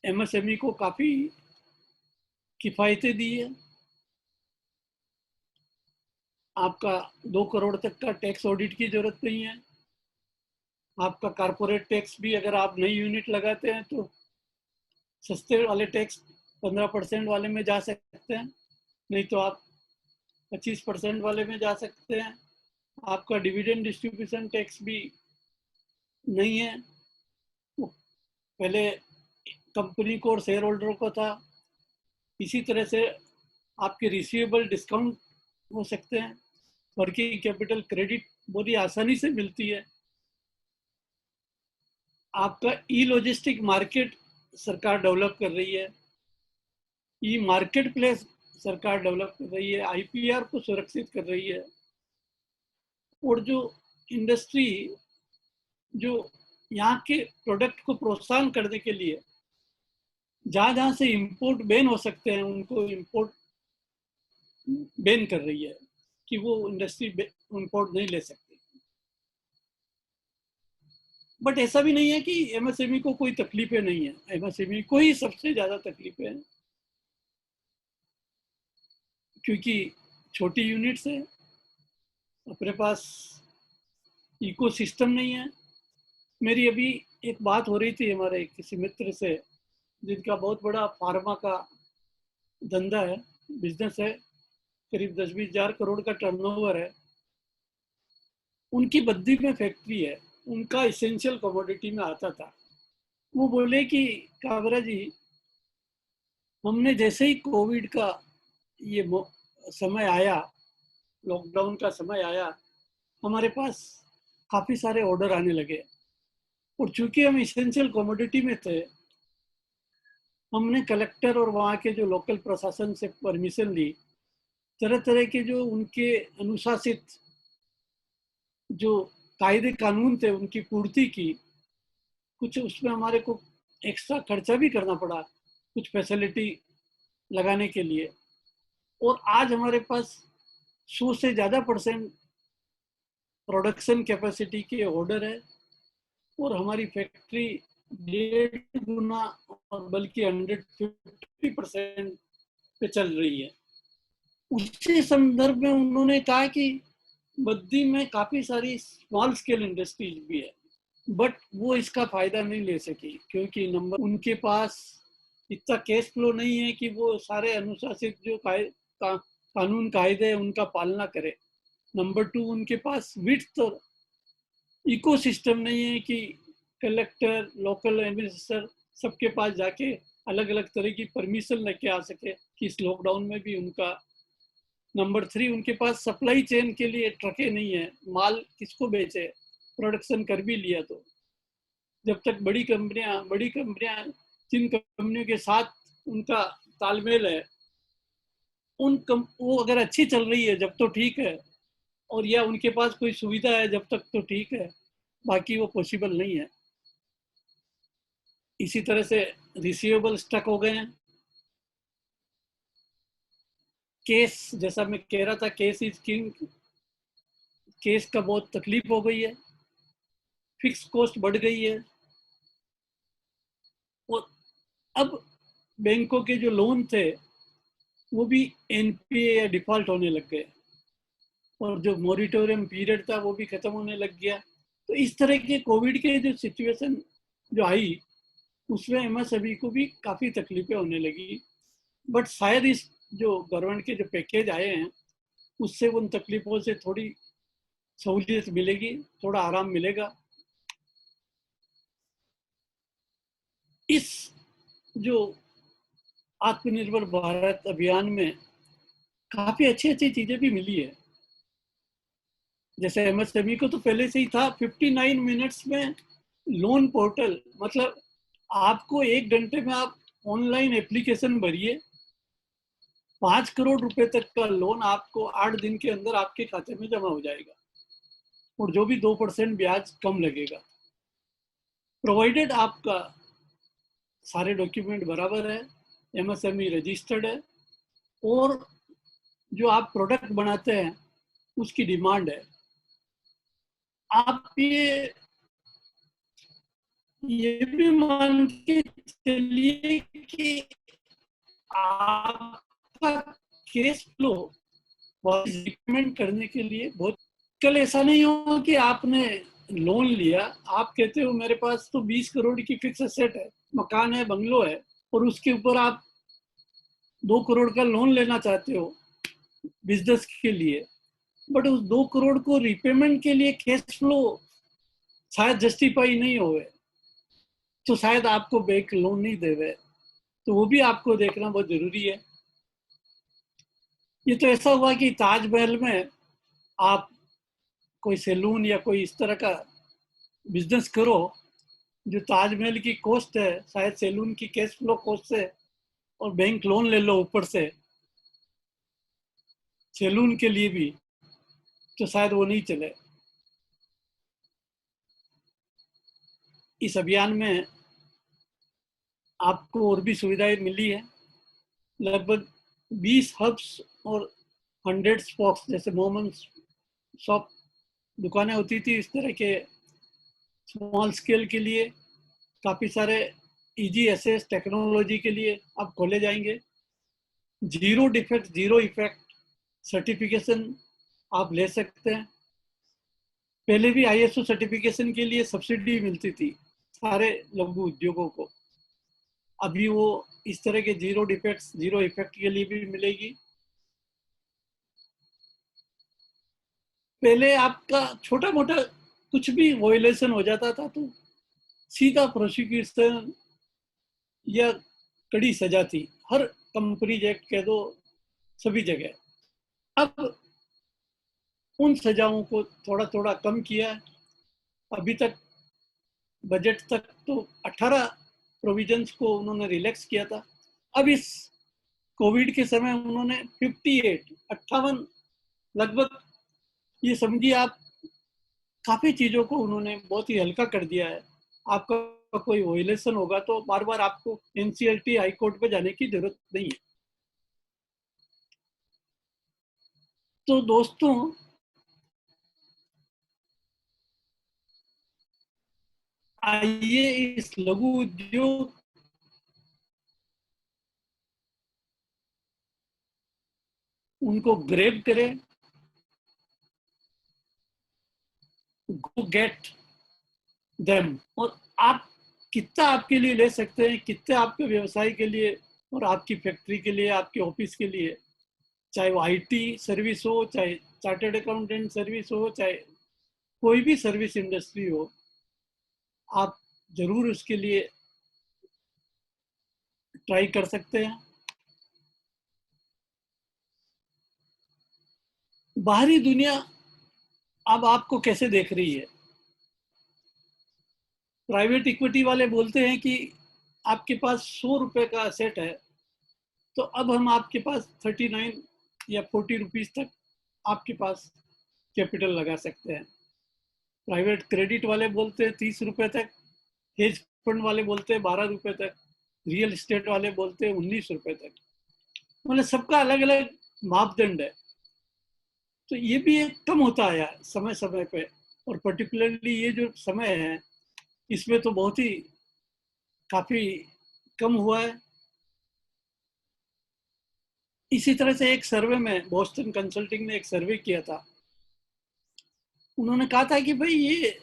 एमएसएमई को काफी किफायतें दी है। आपका 2 करोड़ तक का टैक्स ऑडिट की जरूरत नहीं है। आपका कारपोरेट टैक्स भी अगर आप नई यूनिट लगाते हैं तो सस्ते वाले टैक्स 15% वाले में जा सकते हैं, नहीं तो आप 25% वाले में जा सकते हैं। आपका डिविडेंड डिस्ट्रीब्यूशन टैक्स भी नहीं है, वो पहले कंपनी को और शेयर होल्डर को था। इसी तरह से आपके रिसीवेबल डिस्काउंट हो सकते हैं, वर्किंग कैपिटल क्रेडिट बहुत ही आसानी से मिलती है। आपका ई लॉजिस्टिक मार्केट सरकार डेवलप कर रही है, ई मार्केट प्लेस सरकार डेवलप कर रही है, आईपीआर को सुरक्षित कर रही है। और जो इंडस्ट्री जो यहाँ के प्रोडक्ट को प्रोत्साहन करने के लिए जहाँ जहाँ से इंपोर्ट बैन हो सकते हैं उनको इंपोर्ट बैन कर रही है कि वो इंडस्ट्री इंपोर्ट नहीं ले सकती। बट ऐसा भी नहीं है कि एमएसएमई को कोई तकलीफें नहीं है, एमएसएमई को ही सबसे ज्यादा तकलीफें हैं, क्योंकि छोटी यूनिट्स है, अपने पास इकोसिस्टम नहीं है। मेरी अभी एक बात हो रही थी हमारे किसी मित्र से जिनका बहुत बड़ा फार्मा का धंधा है, बिजनेस है, करीब 10-20 हज़ार करोड़ का टर्नओवर है। उनकी बद्दी में फैक्ट्री है, उनका इसेंशियल कमोडिटी में आता था। वो बोले कि काबरा जी, हमने जैसे ही कोविड का ये समय आया, लॉकडाउन का समय आया, हमारे पास काफी सारे ऑर्डर आने लगे और चूंकि हम इसेंशियल कमोडिटी में थे, हमने कलेक्टर और वहाँ के जो लोकल प्रशासन से परमिशन ली, तरह तरह के जो उनके अनुशासित जो कायदे कानून थे उनकी पूर्ति की। कुछ उसमें हमारे को एक्स्ट्रा खर्चा भी करना पड़ा कुछ फैसिलिटी लगाने के लिए, और आज हमारे पास 100 से ज़्यादा परसेंट प्रोडक्शन कैपेसिटी के ऑर्डर है और हमारी फैक्ट्री 1.5 गुना और बल्कि 150% पे चल रही है। उसी संदर्भ में उन्होंने कहा कि बद्दी में काफ़ी सारी स्मॉल स्केल इंडस्ट्रीज भी है, बट वो इसका फायदा नहीं ले सकी क्योंकि नंबर उनके पास इतना कैश फ्लो नहीं है कि वो सारे अनुशासित जो कानून कायदे हैं उनका पालना करे। नंबर 2, उनके पास विड्थ और इकोसिस्टम नहीं है कि कलेक्टर, लोकल एडमिनिस्ट्रेटर सबके पास जाके अलग अलग तरह की परमिशन लेके आ सके कि इस लॉकडाउन में भी उनका। नंबर 3, उनके पास सप्लाई चेन के लिए ट्रकें नहीं है, माल किसको बेचे, प्रोडक्शन कर भी लिया तो जब तक बड़ी कंपनियां जिन कंपनियों के साथ उनका तालमेल है वो अगर अच्छी चल रही है जब तो ठीक है, और या उनके पास कोई सुविधा है जब तक तो ठीक है, बाकी वो पॉसिबल नहीं है। इसी तरह से रिसीवेबल स्टक हो गए हैं। केस, जैसा मैं कह रहा था, केस इज किंग, केस का बहुत तकलीफ हो गई है, फिक्स कॉस्ट बढ़ गई है, और अब बैंकों के जो लोन थे वो भी एनपीए या डिफॉल्ट होने लग गए और जो मॉरिटोरियम पीरियड था वो भी खत्म होने लग गया। तो इस तरह के कोविड के जो सिचुएशन जो आई उसमें एमएसएमई को भी काफ़ी तकलीफें होने लगी, बट शायद इस जो गवर्नमेंट के जो पैकेज आए हैं उससे उन तकलीफों से थोड़ी सहूलियत मिलेगी, थोड़ा आराम मिलेगा। इस जो आत्मनिर्भर भारत अभियान में काफ़ी अच्छी अच्छी चीज़ें भी मिली है। जैसे एमएसएमई को तो पहले से ही था 59 मिनट्स में लोन पोर्टल, मतलब आपको 1 घंटे में आप ऑनलाइन एप्लीकेशन भरिए, 5 करोड़ रुपए तक का लोन आपको 8 दिन के अंदर आपके खाते में जमा हो जाएगा और जो भी 2% ब्याज कम लगेगा, प्रोवाइडेड आपका सारे डॉक्यूमेंट बराबर है, एमएसएमई रजिस्टर्ड है और जो आप प्रोडक्ट बनाते हैं उसकी डिमांड है। आप ये भी मान के चलिए कि आपका केस फ्लो रिकमेंड करने के लिए बहुत, कल ऐसा नहीं हो कि आपने लोन लिया, आप कहते हो मेरे पास तो 20 करोड़ की फिक्स एसेट है, मकान है, बंगलो है, और उसके ऊपर आप 2 करोड़ का लोन लेना चाहते हो बिजनेस के लिए, बट उस 2 करोड़ को रिपेमेंट के लिए कैश फ्लो शायद जस्टिफाई नहीं होवे, तो शायद आपको बैंक लोन नहीं देवे। तो वो भी आपको देखना बहुत जरूरी है। ये तो ऐसा हुआ कि ताजमहल में आप कोई सैलून या कोई इस तरह का बिजनेस करो, जो ताजमहल की कॉस्ट है शायद सैलून की कैश फ्लो कॉस्ट से, और बैंक लोन ले लो ऊपर से सैलून के लिए भी, तो शायद वो नहीं चले। इस अभियान में आपको और भी सुविधाएं मिली है। लगभग 20 हब्स और 100 स्पॉक्स, जैसे मोमन शॉप दुकानें होती थी, इस तरह के स्मॉल स्केल के लिए काफ़ी सारे इजी एसेस टेक्नोलॉजी के लिए अब खोले जाएंगे। Zero defect zero effect certification आप ले सकते हैं। पहले भी आईएसओ सर्टिफिकेशन के लिए सब्सिडी मिलती थी सारे लघु उद्योगों को, अभी वो इस तरह के जीरो डिफेक्ट्स जीरो इफेक्ट के लिए भी मिलेगी। पहले आपका छोटा मोटा कुछ भी वायलेशन हो जाता था तो सीधा प्रोसिक्यूशन या कड़ी सजा थी, हर कंपनीज एक्ट कह दो, सभी जगह। अब उन सजाओं को थोड़ा थोड़ा कम किया है। अभी तक बजट तक तो 18 प्रोविजंस को उन्होंने रिलैक्स किया था। अब इस कोविड के समय उन्होंने 58 लगभग, ये समझिए आप, काफी चीजों को उन्होंने बहुत ही हल्का कर दिया है। आपका कोई वायलेशन होगा तो बार बार आपको एनसीएलटी हाई कोर्ट पे जाने की जरूरत नहीं है। तो दोस्तों, आइए इस लघु उद्योग उनको ग्रेब करें, गो गेट देम। और आप कितना आपके लिए ले सकते हैं, कितने आपके व्यवसाय के लिए और आपकी फैक्ट्री के लिए, आपके ऑफिस के लिए, चाहे वो आईटी सर्विस हो, चाहे चार्टर्ड अकाउंटेंट सर्विस हो, चाहे कोई भी सर्विस इंडस्ट्री हो, आप जरूर उसके लिए ट्राई कर सकते हैं। बाहरी दुनिया अब आपको कैसे देख रही है? प्राइवेट इक्विटी वाले बोलते हैं कि आपके पास 100 रुपए का असेट है तो अब हम आपके पास 39 या 40 रुपीज तक आपके पास कैपिटल लगा सकते हैं। प्राइवेट क्रेडिट वाले बोलते हैं 30 रुपए तक, हेज फंड वाले बोलते हैं 12 रुपए तक, रियल एस्टेट वाले बोलते हैं 19 रुपए तक। मतलब सबका अलग अलग मापदंड है। तो ये भी एक कम होता आया समय समय पे, और पर्टिकुलरली ये जो समय है इसमें तो बहुत ही काफी कम हुआ है। इसी तरह से एक सर्वे में बोस्टन कंसल्टिंग ने एक सर्वे किया था। उन्होंने कहा था कि भाई ये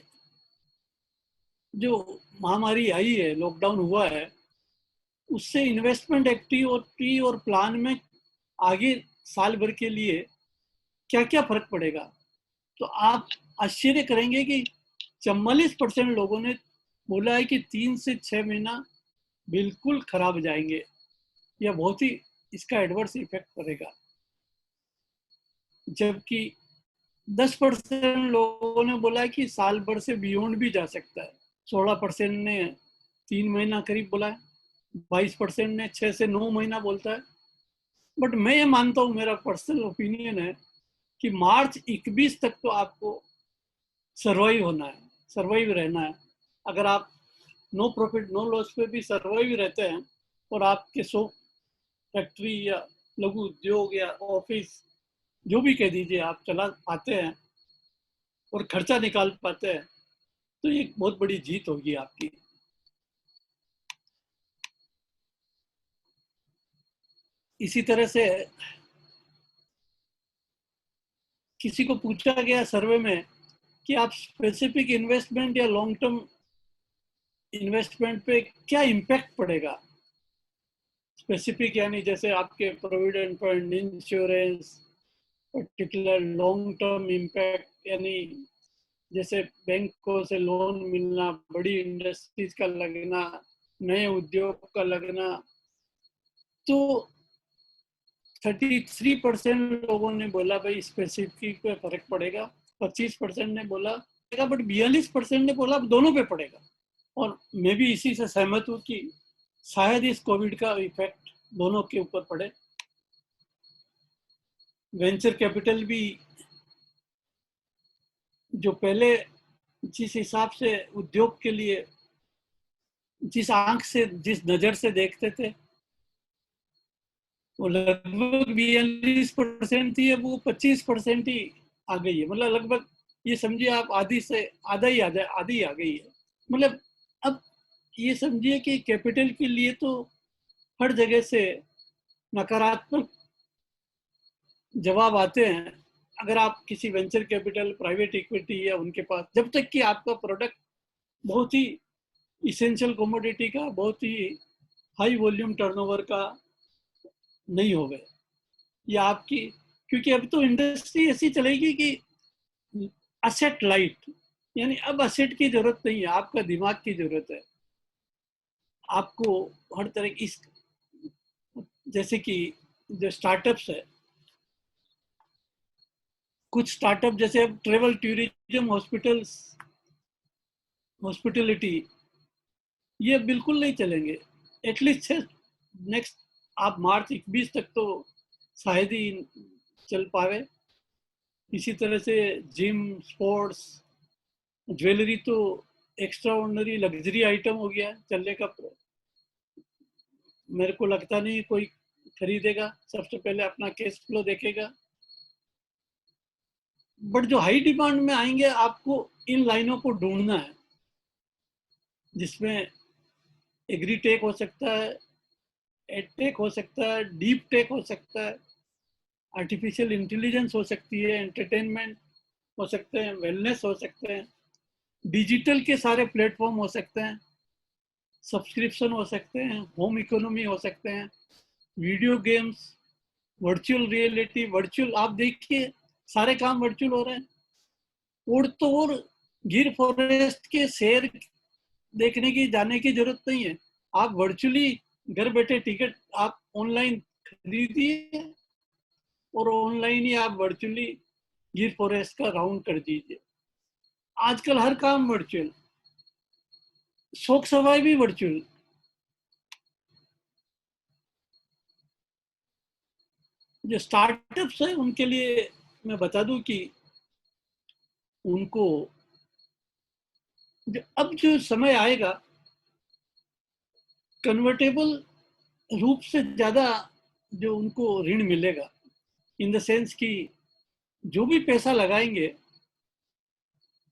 जो महामारी आई है, लॉकडाउन हुआ है, उससे इन्वेस्टमेंट एक्टिविटी और प्लान में आगे साल भर के लिए क्या क्या फर्क पड़ेगा। तो आप आश्चर्य करेंगे कि 44% लोगों ने बोला है कि 3 से 6 महीना बिल्कुल खराब जाएंगे या बहुत ही इसका एडवर्स इफेक्ट पड़ेगा। जबकि 10% लोगों ने बोला है कि साल भर से बियॉन्ड भी जा सकता है। 16% ने 3 महीना करीब बोला है। 22% ने 6 से 9 महीना बोलता है। बट मैं ये मानता हूँ, मेरा पर्सनल ओपिनियन है कि मार्च 21 तक तो आपको सर्वाइव होना है, सर्वाइव रहना है। अगर आप नो प्रॉफिट नो लॉस पे भी सर्वाइव रहते हैं और आपके सो फैक्ट्री या लघु उद्योग या ऑफिस जो भी कह दीजिए आप चला पाते हैं और खर्चा निकाल पाते हैं, तो ये बहुत बड़ी जीत होगी आपकी। इसी तरह से किसी को पूछा गया सर्वे में कि आप स्पेसिफिक इन्वेस्टमेंट या लॉन्ग टर्म इन्वेस्टमेंट पे क्या इम्पैक्ट पड़ेगा। स्पेसिफिक यानी जैसे आपके provident fund, insurance, particular long term impact यानी जैसे बैंकों से लोन मिलना, बड़ी इंडस्ट्रीज का लगना, नए उद्योग का लगना। तो 33% लोगों ने बोला भाई स्पेसिफिक पे फर्क पड़ेगा, 25% ने बोला, बट 42% ने बोला दोनों पे पड़ेगा। और मैं भी इसी से सहमत हूँ कि शायद इस कोविड का इफेक्ट दोनों के ऊपर पड़े। वेंचर कैपिटल भी जो पहले जिस हिसाब से उद्योग के लिए जिस आंख से, जिस नजर से देखते थे, वो लगभग 42% थी, अब वो 25% ही आ गई है। मतलब लगभग ये समझिए आप आधी से आधा ही आधी आ गई है। मतलब अब ये समझिए कि कैपिटल के लिए तो हर जगह से नकारात्मक जवाब आते हैं। अगर आप किसी वेंचर कैपिटल, प्राइवेट इक्विटी या उनके पास, जब तक कि आपका प्रोडक्ट बहुत ही इसेंशियल कमोडिटी का, बहुत ही हाई वॉल्यूम टर्नओवर का नहीं हो गए, या आपकी, क्योंकि अब तो इंडस्ट्री ऐसी चलेगी कि असेट लाइट, यानी अब असेट की जरूरत नहीं है, आपका दिमाग की जरूरत है। आपको हर तरह की जैसे कि जो स्टार्टअप्स है, कुछ स्टार्टअप जैसे अब ट्रेवल टूरिज्म, हॉस्पिटल्स, हॉस्पिटलिटी, ये बिल्कुल नहीं चलेंगे। एटलीस्ट नेक्स्ट आप मार्च 21 तक तो शायद ही चल पावे। इसी तरह से जिम, स्पोर्ट्स, ज्वेलरी तो एक्स्ट्रा ऑर्डिनरी लग्जरी आइटम हो गया चलने का। मेरे को लगता नहीं कोई खरीदेगा, सबसे पहले अपना कैश फ्लो देखेगा। बट जो हाई डिमांड में आएंगे, आपको इन लाइनों को ढूंढना है, जिसमें एग्रीटेक हो सकता है, एडटेक हो सकता है, डीप टेक हो सकता है, आर्टिफिशियल इंटेलिजेंस हो सकती है, एंटरटेनमेंट हो सकते हैं, वेलनेस हो सकते हैं, डिजिटल के सारे प्लेटफॉर्म हो सकते हैं, सब्सक्रिप्शन हो सकते हैं, होम इकोनॉमी हो सकते हैं, video games, virtual reality, virtual, आप देखिए सारे काम वर्चुअल हो रहे हैं। और तो और गिर फॉरेस्ट के शेर देखने की, जाने की जरूरत नहीं है। आप वर्चुअली घर बैठे टिकट आप ऑनलाइन खरीदिए, और ऑनलाइन ही आप वर्चुअली गिर फॉरेस्ट का राउंड कर दीजिए। आजकल हर काम वर्चुअल, शौक सवाई भी वर्चुअल। जो स्टार्टअप्स है उनके लिए मैं बता दूं कि उनको अब जो समय आएगा, कन्वर्टेबल रूप से ज्यादा जो उनको ऋण मिलेगा, इन द सेंस कि जो भी पैसा लगाएंगे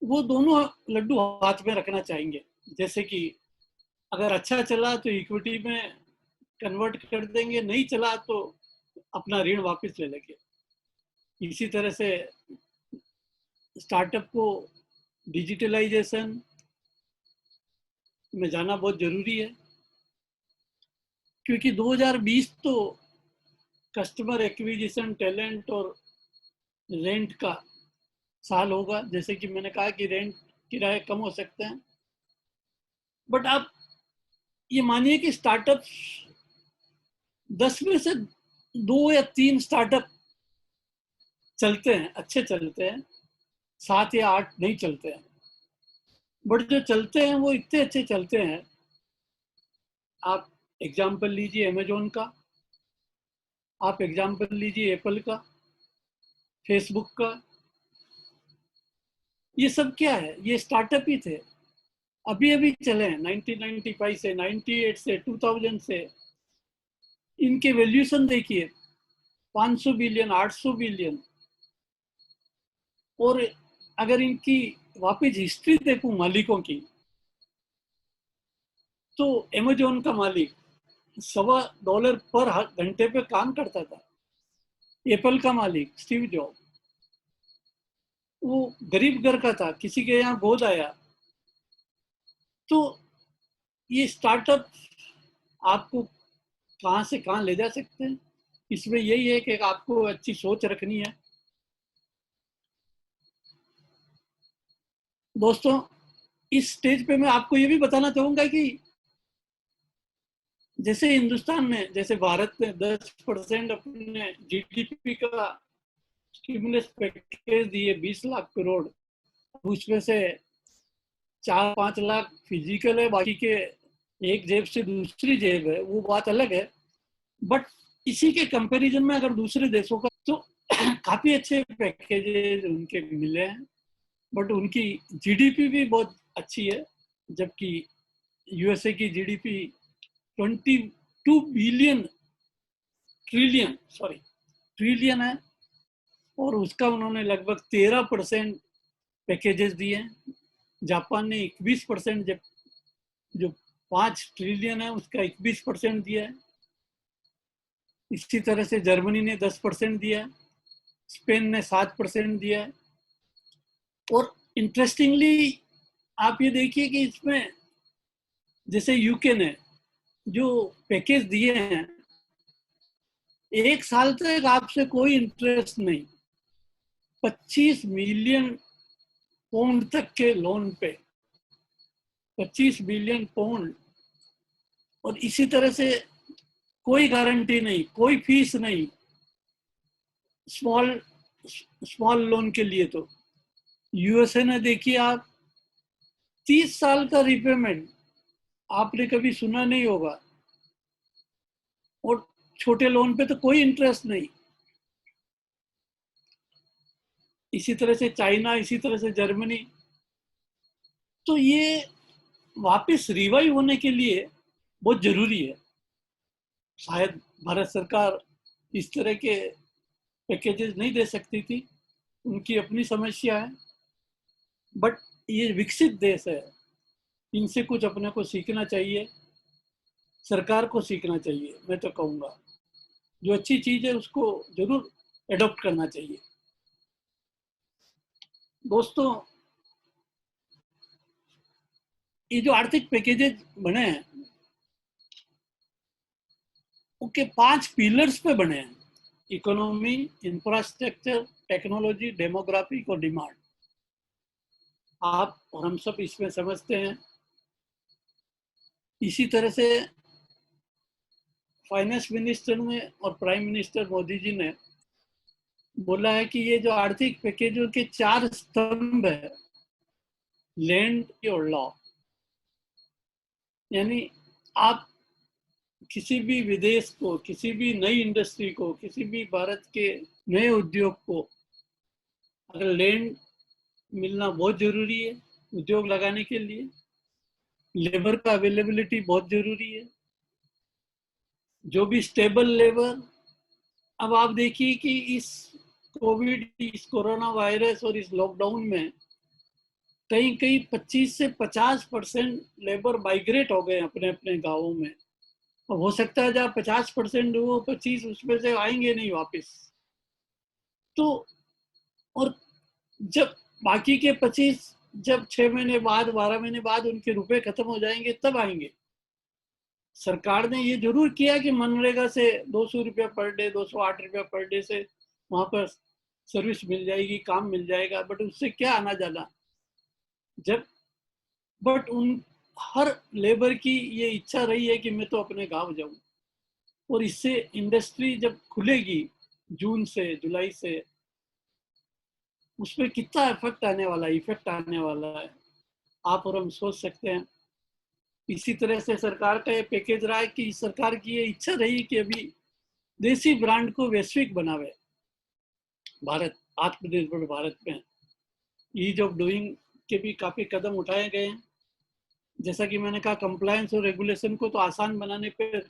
वो दोनों लड्डू हाथ में रखना चाहेंगे। जैसे कि अगर अच्छा चला तो इक्विटी में कन्वर्ट कर देंगे, नहीं चला तो अपना ऋण वापस ले लेंगे। इसी तरह से स्टार्टअप को डिजिटलाइजेशन में जाना बहुत जरूरी है, क्योंकि 2020 तो कस्टमर एक्विजिशन, टैलेंट और रेंट का साल होगा। जैसे कि मैंने कहा कि रेंट, किराए कम हो सकते हैं, बट आप ये मानिए कि स्टार्टअप 10 में से 2 या 3 स्टार्टअप चलते हैं, अच्छे चलते हैं, 7 या 8 नहीं चलते हैं। बट जो चलते हैं वो इतने अच्छे चलते हैं। आप एग्जाम्पल लीजिए अमेजोन का, आप एग्जाम्पल लीजिए एप्पल का, फेसबुक का। ये सब क्या है, ये स्टार्टअप ही थे, अभी अभी चले हैं। 1995 से, 98 से, 2000 से इनके वैल्यूएशन देखिए, 500 बिलियन, 800 बिलियन। और अगर इनकी वापस हिस्ट्री देखूं मालिकों की, तो अमेजोन का मालिक $1.25 पर घंटे पे काम करता था। एप्पल का मालिक स्टीव जॉब, वो गरीब घर का था, किसी के यहाँ गोद आया। तो ये स्टार्टअप आपको कहाँ से कहाँ ले जा सकते हैं। इसमें यही है कि आपको अच्छी सोच रखनी है। दोस्तों, इस स्टेज पे मैं आपको ये भी बताना चाहूंगा कि जैसे हिंदुस्तान में, जैसे भारत ने 10% अपने जीडीपी का स्टिमुलस पैकेज दिए, 20 लाख करोड़, उसमें से 4-5 लाख फिजिकल है, बाकी के एक जेब से दूसरी जेब है, वो बात अलग है। बट इसी के कंपैरिजन में अगर दूसरे देशों का, तो काफी अच्छे पैकेजेस उनके मिले हैं, बट उनकी जीडीपी भी बहुत अच्छी है। जबकि यूएसए की जीडीपी 22 ट्रिलियन है, और उसका उन्होंने लगभग 13% पैकेजेस दिए हैं। जापान ने 21%, जब जो 5 ट्रिलियन है उसका 21% दिया है। इसी तरह से जर्मनी ने 10% दिया है, स्पेन ने 7% दिया है। और इंटरेस्टिंगली आप ये देखिए कि इसमें जैसे यूके ने जो पैकेज दिए हैं, 1 साल तक आपसे कोई इंटरेस्ट नहीं, 25 मिलियन पाउंड तक के लोन पे 25 बिलियन पाउंड, और इसी तरह से कोई गारंटी नहीं, कोई फीस नहीं स्मॉल स्मॉल लोन के लिए। तो यूएसए ने देखिए आप 30 साल का रिपेमेंट आपने कभी सुना नहीं होगा, और छोटे लोन पे तो कोई इंटरेस्ट नहीं। इसी तरह से चाइना, इसी तरह से जर्मनी। तो ये वापस रिवाइव होने के लिए बहुत जरूरी है। शायद भारत सरकार इस तरह के पैकेजेस नहीं दे सकती थी, उनकी अपनी समस्या है, बट ये विकसित देश है, इनसे कुछ अपने को सीखना चाहिए, सरकार को सीखना चाहिए। मैं तो कहूँगा जो अच्छी चीज है उसको जरूर एडॉप्ट करना चाहिए। दोस्तों, ये जो आर्थिक पैकेजेस बने हैं उनके 5 पिलर्स पे बने हैं: इकोनॉमी, इंफ्रास्ट्रक्चर, टेक्नोलॉजी, डेमोग्राफिक और डिमांड। आप और हम सब इसमें समझते हैं। इसी तरह से फाइनेंस मिनिस्टर ने और प्राइम मिनिस्टर मोदी जी ने बोला है कि ये जो आर्थिक पैकेजों के 4 स्तंभ है, लैंड और लॉ, यानी आप किसी भी विदेश को, किसी भी नई इंडस्ट्री को, किसी भी भारत के नए उद्योग को अगर लैंड मिलना बहुत जरूरी है उद्योग लगाने के लिए, लेबर का अवेलेबिलिटी बहुत जरूरी है, जो भी स्टेबल लेबर। अब आप देखिए कि इस कोविड, इस कोरोना वायरस और इस लॉकडाउन में कहीं कहीं 25 से 50% लेबर माइग्रेट हो गए अपने अपने गांवों में। अब हो सकता है जहाँ 50% हो, 25 उसमें से आएंगे नहीं वापस। तो और जब बाकी के 25, जब 6 महीने बाद, 12 महीने बाद उनके रुपए खत्म हो जाएंगे तब आएंगे। सरकार ने ये जरूर किया कि मनरेगा से 200 रुपया पर डे, 208 रुपया पर डे से वहां पर सर्विस मिल जाएगी, काम मिल जाएगा, बट उससे क्या आना जाना जब। बट उन हर लेबर की ये इच्छा रही है कि मैं तो अपने गांव जाऊं, और इससे इंडस्ट्री जब खुलेगी जून से, जुलाई से, उसमें कितना इफेक्ट आने वाला है आप और हम सोच सकते हैं। इसी तरह से सरकार का ये पैकेज रहा है कि सरकार की ये इच्छा रही कि अभी देसी ब्रांड को वैश्विक बनावे भारत, आत्मनिर्भर भारत में। ईज ऑफ डूइंग के भी काफी कदम उठाए गए हैं। जैसा कि मैंने कहा, कंप्लायंस और रेगुलेशन को तो आसान बनाने पर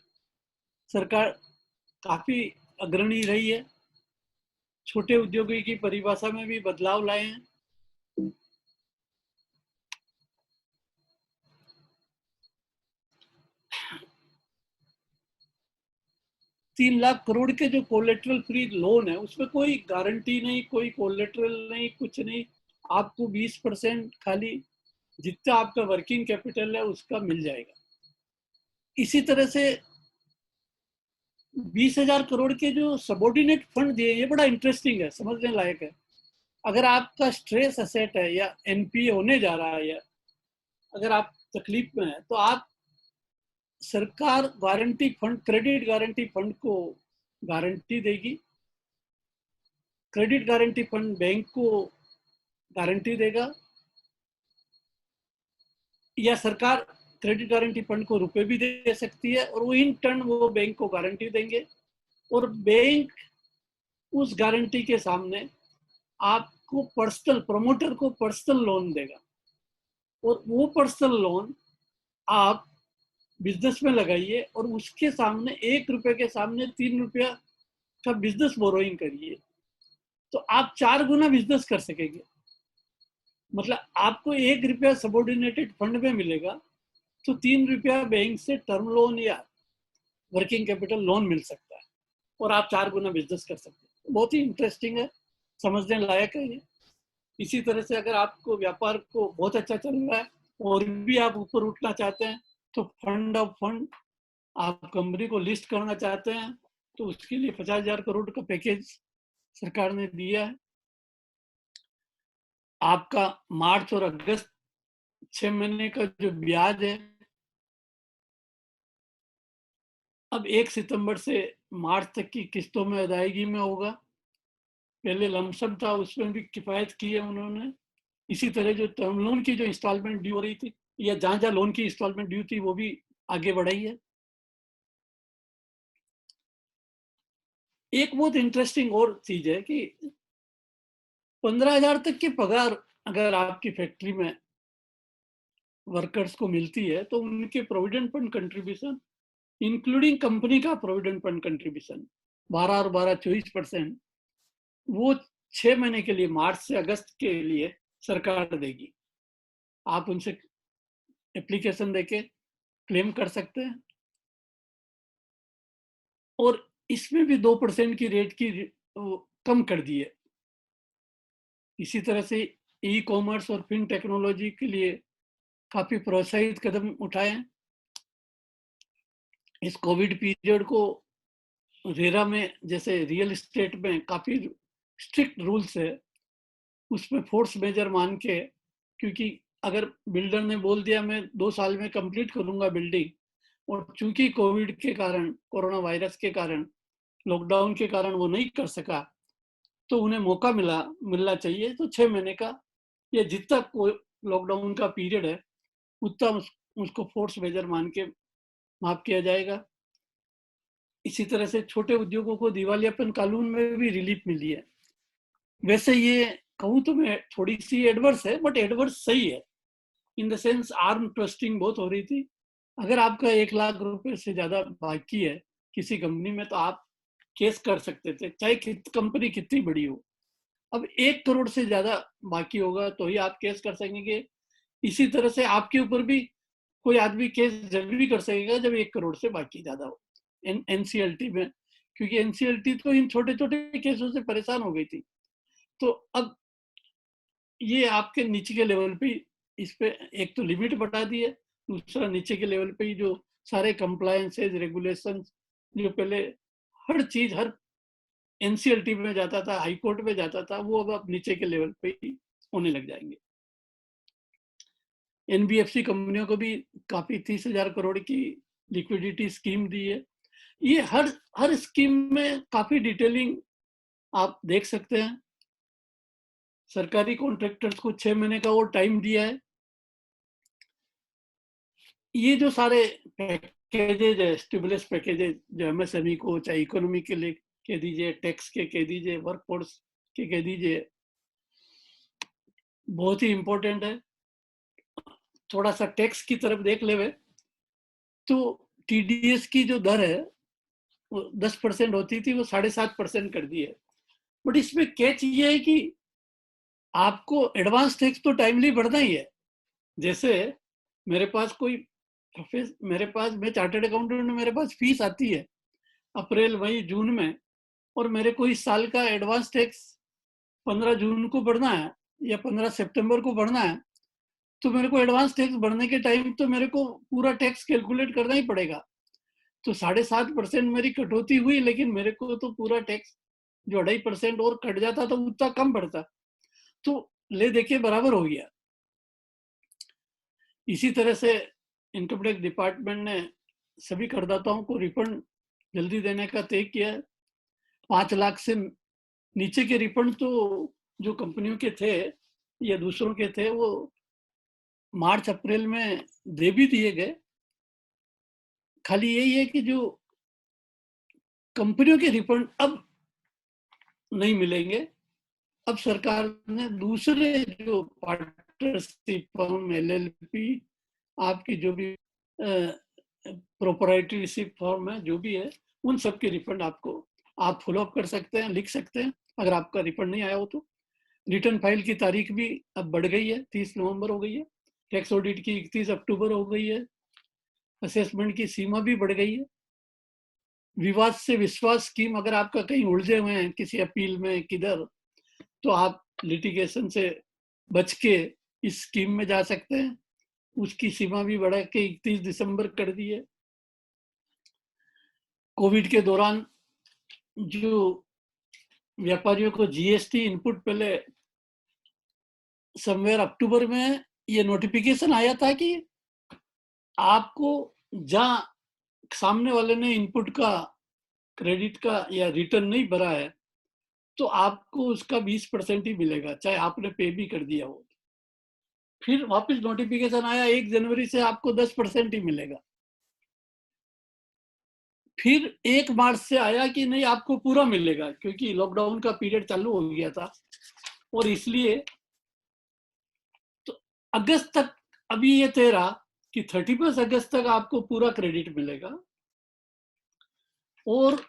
सरकार काफी अग्रणी रही है। छोटे उद्योगी की परिभाषा में भी बदलाव लाए हैं। 3 लाख करोड़ के जो कोलेट्रल फ्री लोन है उसमें कोई गारंटी नहीं, कोई कोलेट्रल नहीं, कुछ नहीं। आपको 20% खाली जितना आपका वर्किंग कैपिटल है उसका मिल जाएगा। इसी तरह से 20,000 करोड़ के जो सबॉर्डिनेट फंड दिए, ये बड़ा इंटरेस्टिंग है, समझने लायक है। अगर आपका स्ट्रेस असेट है या एनपीए होने जा रहा है, या अगर आप तकलीफ में है, तो आप सरकार guarantee fund, credit guarantee fund को गारंटी देगी। क्रेडिट गारंटी फंड बैंक को गारंटी देगा, या सरकार क्रेडिट गारंटी फंड को रुपए भी दे सकती है, और वो इन टर्न वो बैंक को गारंटी देंगे, और बैंक उस गारंटी के सामने आपको पर्सनल, प्रमोटर को पर्सनल लोन देगा। और वो पर्सनल लोन आप बिजनेस में लगाइए और उसके सामने 1 रुपए के सामने 3 रुपया का बिजनेस बोरोइंग करिए, तो आप 4 गुना बिजनेस कर सकेंगे। मतलब आपको 1 रुपया सबॉर्डिनेटेड फंड में मिलेगा, तो 3 रुपया बैंक से टर्म लोन या वर्किंग कैपिटल लोन मिल सकता है और आप 4 गुना बिजनेस कर सकते हैं। बहुत ही इंटरेस्टिंग है, समझने लायक है ये। इसी तरह से अगर आपको व्यापार को बहुत अच्छा चल रहा है और भी आप ऊपर उठना चाहते हैं, तो फंड ऑफ फंड आप कंपनी को लिस्ट करना चाहते हैं, तो उसके लिए 50,000 करोड़ का पैकेज सरकार ने दिया है। आपका मार्च और अगस्त 6 महीने का जो ब्याज है, अब 1 सितंबर से मार्च तक की किस्तों में अदायगी में होगा। पहले लमसम था, उसमें भी किफायत की है उन्होंने। इसी तरह जो टर्म लोन की जो इंस्टॉलमेंट ड्यू हो रही थी, या जहां जहां लोन की इंस्टॉलमेंट ड्यू थी, वो भी आगे बढ़ाई है। एक बहुत इंटरेस्टिंग और चीज है कि 15,000 तक की पगार अगर आपकी फैक्ट्री में वर्कर्स को मिलती है, तो उनके provident fund contribution, including company का प्रोविडेंट फंड कंट्रीब्यूशन 12 और 12 24%, वो 6 महीने के लिए, मार्च से अगस्त के लिए सरकार देगी। आप उनसे एप्लीकेशन देके क्लेम कर सकते हैं। और इसमें भी 2% की रेट की कम कर दी है। इसी तरह से ई कॉमर्स और फिन टेक्नोलॉजी के लिए काफी प्रोत्साहित कदम उठाए हैं। इस कोविड पीरियड को रेरा में, जैसे रियल एस्टेट में काफी स्ट्रिक्ट रूल्स है, उसमें फोर्स मेजर मान के, क्योंकि अगर बिल्डर ने बोल दिया मैं 2 साल में कंप्लीट करूंगा बिल्डिंग, और चूंकि कोविड के कारण, कोरोना वायरस के कारण, लॉकडाउन के कारण वो नहीं कर सका, तो उन्हें मौका मिलना चाहिए। तो 6 महीने का या जितना लॉकडाउन का पीरियड है, उतना उसको फोर्स मेजर मान के माफ किया जाएगा। इसी तरह से छोटे उद्योगों को दिवालियापन कानून में भी रिलीफ मिली है। वैसे ये कहूँ तो मैं थोड़ी सी एडवर्स है, बट एडवर्स सही है। In the sense arm trusting बहुत हो रही थी। अगर आपका 1 लाख रुपए से ज्यादा बाकी है किसी कंपनी में, तो आप केस कर सकते थे, चाहे कंपनी कितनी बड़ी हो। अब 1 करोड़ से ज्यादा बाकी होगा तो ही आप केस कर सकेंगे। इसी तरह से आपके ऊपर भी कोई आदमी केस जब भी कर सकेगा जब 1 करोड़ से बाकी ज्यादा हो एनसीएलटी में, क्योंकि एनसीएलटी तो इन छोटे छोटे केसों से परेशान हो गई थी। तो अब ये आपके नीचे के लेवल पे, इस पे एक तो लिमिट बढ़ा दी है, दूसरा नीचे के लेवल पे ही जो सारे कंप्लायंसेज रेगुलेशन, जो पहले हर चीज हर एनसीएलटी में जाता था, हाई कोर्ट में जाता था, वो अब नीचे के लेवल पे ही होने लग जाएंगे। एनबीएफसी कंपनियों को भी काफी 30,000 करोड़ की लिक्विडिटी स्कीम दी है। ये हर हर स्कीम में काफी डिटेलिंग आप देख सकते हैं। सरकारी कॉन्ट्रैक्टर्स को 6 महीने का और टाइम दिया है। ये जो सारे पैकेजेज है, स्टिमुलस पैकेजेज, जो एमएसएमई को, चाहे इकोनॉमी के लिए कह दीजिए, टैक्स के कह दीजिए, वर्कफोर्स के कह दीजिए, बहुत ही इंपॉर्टेंट है। थोड़ा सा टैक्स की तरफ देख ले तो टीडीएस की जो दर है वो 10% होती थी, वो 7.5% कर दी है। बट इसमें कैच ये है कि आपको एडवांस टैक्स तो टाइमली भरना ही है। जैसे मेरे पास कोई मेरे पास, मैं चार्टर्ड अकाउंटेंट, मेरे पास फीस आती है अप्रैल मई जून में, और मेरे को इस साल का एडवांस टैक्स 15 जून को भरना है या 15 सितंबर को भरना है, तो मेरे को एडवांस टैक्स भरने के टाइम तो मेरे को पूरा टैक्स कैलकुलेट करना ही पड़ेगा। तो 7.5% मेरी कटौती हुई, लेकिन मेरे को तो पूरा टैक्स जो 2.5% और कट जाता तो उतना कम पड़ता। तो ले देखिए बराबर हो गया। इसी तरह से इनकम टैक्स डिपार्टमेंट ने सभी करदाताओं को रिफंड जल्दी देने का तय किया है। 5 लाख से नीचे के रिफंड तो जो कंपनियों के थे या दूसरों के थे, वो मार्च अप्रैल में दे भी दिए गए। खाली यही है कि जो कंपनियों के रिफंड अब नहीं मिलेंगे। अब सरकार ने दूसरे जो पार्टनरशिप फर्म, एलएलपी, आपकी जो भी प्रोपराइटरी रिसिप्ट फॉर्म है, जो भी है, उन सब के रिफंड आपको आप फॉलो अप कर सकते हैं, लिख सकते हैं, अगर आपका रिफंड नहीं आया हो तो। रिटर्न फाइल की तारीख भी अब बढ़ गई है, 30 नवंबर हो गई है। टैक्स ऑडिट की 31 अक्टूबर हो गई है। असेसमेंट की सीमा भी बढ़ गई है। विवाद से विश्वास स्कीम, अगर आपका कहीं उलझे हुए हैं किसी अपील में किधर, तो आप लिटिगेशन से बच के इस स्कीम में जा सकते हैं। उसकी सीमा भी बढ़ा के 31 दिसंबर कर दी है। कोविड के दौरान जो व्यापारियों को जीएसटी इनपुट, पहले समवेयर अक्टूबर में ये नोटिफिकेशन आया था कि आपको जहां सामने वाले ने इनपुट का, क्रेडिट का या रिटर्न नहीं भरा है, तो आपको उसका 20% ही मिलेगा, चाहे आपने पे भी कर दिया हो। फिर वापस नोटिफिकेशन आया 1 जनवरी से आपको 10% ही मिलेगा। फिर 1 मार्च से आया कि नहीं, आपको पूरा मिलेगा, क्योंकि लॉकडाउन का पीरियड चालू हो गया था और इसलिए तो अगस्त तक, अभी ये तय रहा कि 31 अगस्त तक आपको पूरा क्रेडिट मिलेगा। और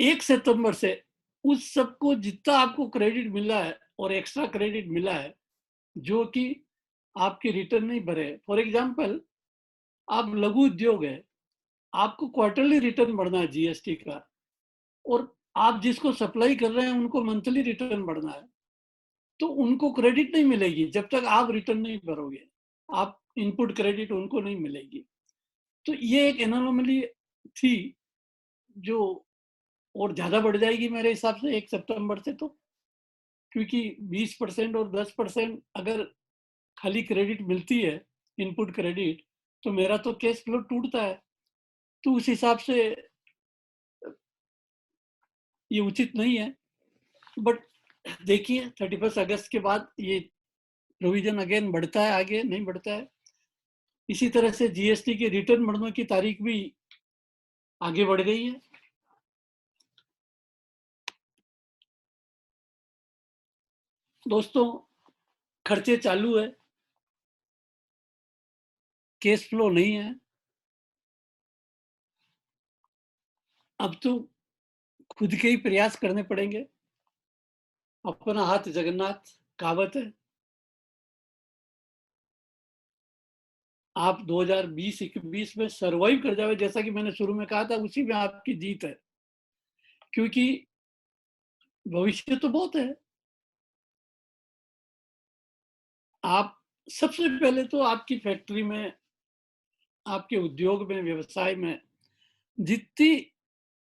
1 सितंबर से उस सबको जितना आपको क्रेडिट मिला है और एक्स्ट्रा क्रेडिट मिला है, जो कि आपके रिटर्न नहीं भरे, फॉर एग्जाम्पल आप लघु उद्योग है, आपको क्वार्टरली रिटर्न भरना है जीएसटी का, और आप जिसको सप्लाई कर रहे हैं उनको मंथली रिटर्न भरना है, तो उनको क्रेडिट नहीं मिलेगी जब तक आप रिटर्न नहीं भरोगे। आप इनपुट क्रेडिट उनको नहीं मिलेगी। तो ये एक एनोमली थी, जो और ज्यादा बढ़ जाएगी मेरे हिसाब से 1 सितंबर से, तो क्योंकि 20% और 10% अगर खाली क्रेडिट मिलती है, इनपुट क्रेडिट, तो मेरा तो कैश फ्लो टूटता है। तो उस हिसाब से ये उचित नहीं है। बट देखिए 31 अगस्त के बाद ये प्रोविजन अगेन बढ़ता है, आगे नहीं बढ़ता है। इसी तरह से जीएसटी के रिटर्न भरने की तारीख भी आगे बढ़ गई है। दोस्तों, खर्चे चालू है, कैश फ्लो नहीं है। अब तो खुद के ही प्रयास करने पड़ेंगे। अपना हाथ जगन्नाथ कहावत है। आप 2020-21 में सरवाइव कर जाओ, जैसा कि मैंने शुरू में कहा था, उसी में आपकी जीत है, क्योंकि भविष्य तो बहुत है। आप सबसे पहले तो आपकी फैक्ट्री में, आपके उद्योग में, व्यवसाय में जितनी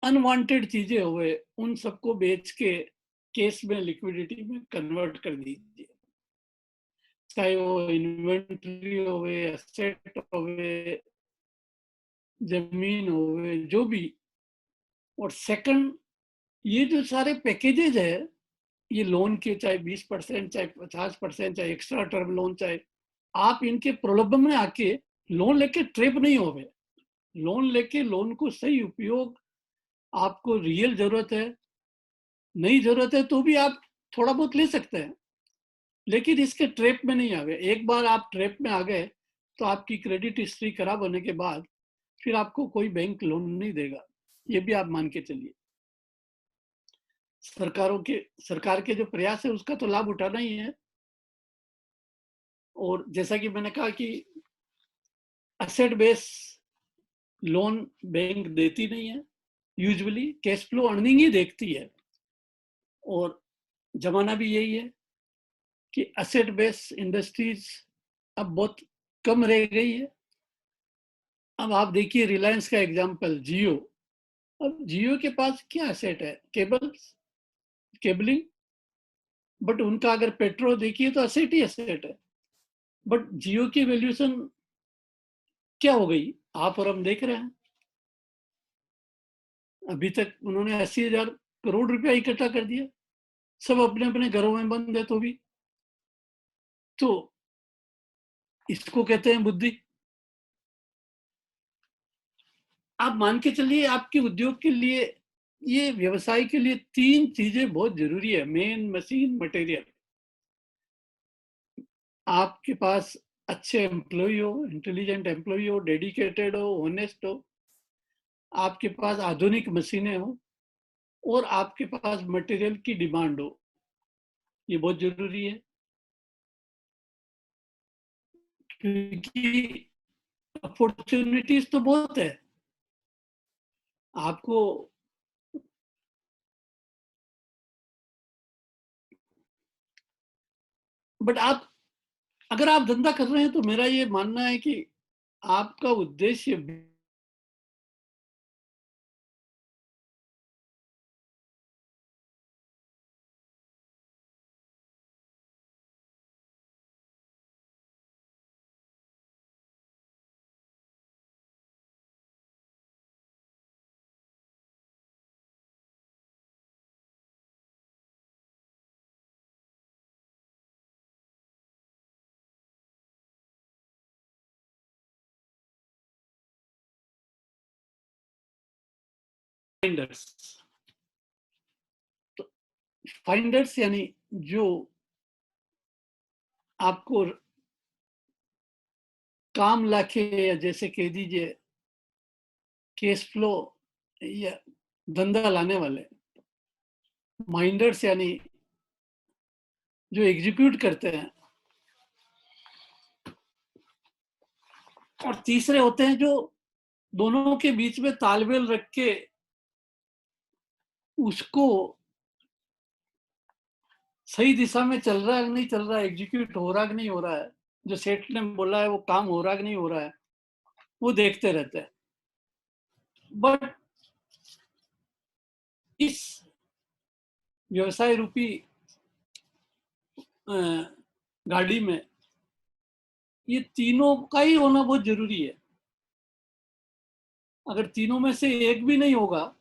अनवांटेड चीजें हुए, उन सबको बेच के कैश में, लिक्विडिटी में कन्वर्ट कर दीजिए। चाहे वो इन्वेंट्री होवे, एसेट होवे, जमीन होवे, जो भी। और सेकंड, ये जो सारे पैकेजेज है, ये लोन के, चाहे 20%, चाहे 50%, चाहे एक्स्ट्रा टर्म लोन, चाहे आप इनके प्रलोभन में आके लोन लेके ट्रेप नहीं होवे। लोन लेके लोन को सही उपयोग, आपको रियल जरूरत है, नहीं जरूरत है तो भी आप थोड़ा बहुत ले सकते हैं, लेकिन इसके ट्रैप में नहीं आ गए। एक बार आप ट्रैप में आ गए तो आपकी क्रेडिट हिस्ट्री खराब होने के बाद फिर आपको कोई बैंक लोन नहीं देगा, ये भी आप मान के चलिए। सरकार के जो प्रयास है उसका तो लाभ उठाना ही है। और जैसा कि मैंने कहा कि असेट बेस लोन बैंक देती नहीं है, यूजुअली कैश फ्लो अर्निंग ही देखती है। और जमाना भी यही है कि असेट बेस इंडस्ट्रीज अब बहुत कम रह गई है। अब आप देखिए रिलायंस का एग्जांपल, जियो। अब जियो के पास क्या एसेट है? केबलिंग। बट उनका अगर पेट्रो देखिए तो एसेट ही एसेट है। बट जियो की वैल्यूएशन क्या हो गई, आप और हम देख रहे हैं। अभी तक उन्होंने 80,000 करोड़ रुपया इकट्ठा कर दिया, सब अपने अपने घरों में बंद है तो भी। तो इसको कहते हैं बुद्धि। आप मान के चलिए आपके उद्योग के लिए, ये व्यवसाय के लिए 3 चीजें बहुत जरूरी है, मेन, मशीन, मटेरियल। आपके पास अच्छे एम्प्लॉय हो, इंटेलिजेंट एम्प्लॉय हो, डेडिकेटेड हो, ऑनेस्ट हो, आपके पास आधुनिक मशीनें हो और आपके पास मटेरियल की डिमांड हो। ये बहुत ज़रूरी है, क्योंकि अपॉर्च्युनिटीज़ तो बहुत है। आपको बट आप अगर आप धंधा कर रहे हैं तो मेरा ये मानना है कि आपका उद्देश्य फाइंडर्स। तो फाइंडर्स यानी जो आपको काम लाके, या जैसे कह दीजिए कैश फ्लो या धंधा लाने वाले। माइंडर्स यानी जो एग्जीक्यूट करते हैं। और तीसरे होते हैं जो दोनों के बीच में तालमेल रख के उसको सही दिशा में चल रहा है कि नहीं चल रहा है, एग्जीक्यूट हो रहा है कि नहीं हो रहा है, जो सेठ ने बोला है वो काम हो रहा है कि नहीं हो रहा है, वो देखते रहते हैं। बट इस व्यवसाय रूपी गाड़ी में ये तीनों का ही होना बहुत जरूरी है। अगर तीनों में से एक भी नहीं होगा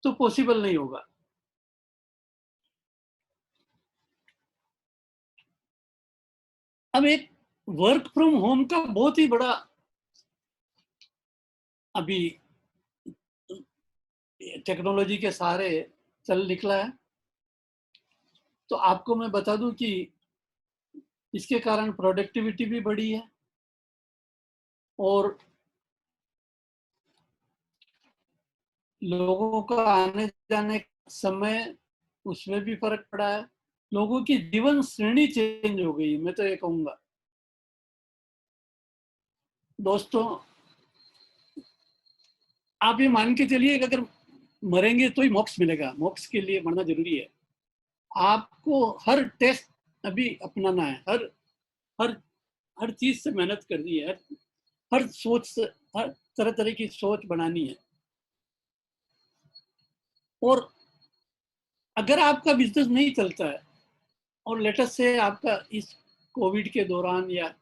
तो पॉसिबल नहीं होगा। अब एक वर्क फ्रॉम होम का बहुत ही बड़ा अभी टेक्नोलॉजी के सहारे चल निकला है। तो आपको मैं बता दूं कि इसके कारण प्रोडक्टिविटी भी बढ़ी है और लोगों का आने जाने का समय उसमें भी फर्क पड़ा है। लोगों की जीवन श्रेणी चेंज हो गई, मैं तो ये कहूंगा। दोस्तों, आप ये मान के चलिए कि अगर मरेंगे तो ही मोक्ष मिलेगा, मोक्ष के लिए मरना जरूरी है। आपको हर टेस्ट अभी अपनाना है, हर हर हर चीज से मेहनत करनी है, हर सोच से, हर तरह तरह की सोच बनानी है। और अगर आपका बिजनेस नहीं चलता है और लेटेस्ट से आपका इस कोविड के दौरान या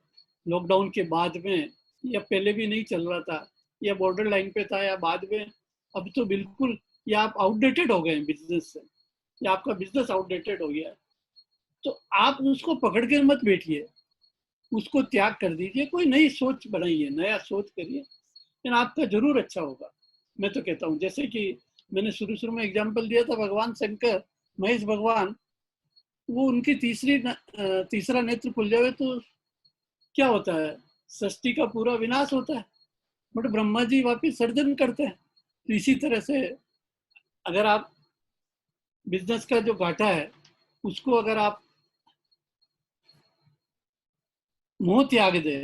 लॉकडाउन के बाद में या पहले भी नहीं चल रहा था या बॉर्डर लाइन पे था या बाद में, अब तो बिल्कुल या आप आउटडेटेड हो गए हैं बिजनेस से, या आपका बिजनेस आउटडेटेड हो गया है, तो आप उसको पकड़ के मत बैठिए, उसको त्याग कर दीजिए, कोई नई सोच बनाइए, नया सोच करिए, लेकिन आपका जरूर अच्छा होगा। मैं तो कहता हूँ, जैसे कि मैंने शुरू शुरू में एग्जाम्पल दिया था, भगवान शंकर, महेश भगवान, वो उनकी तीसरा नेत्र खुल जाए तो क्या होता है, सृष्टि का पूरा विनाश होता है। बट ब्रह्मा जी वापिस सर्जन करते हैं। तो इसी तरह से अगर आप बिजनेस का जो घाटा है उसको अगर आप मोह त्याग दे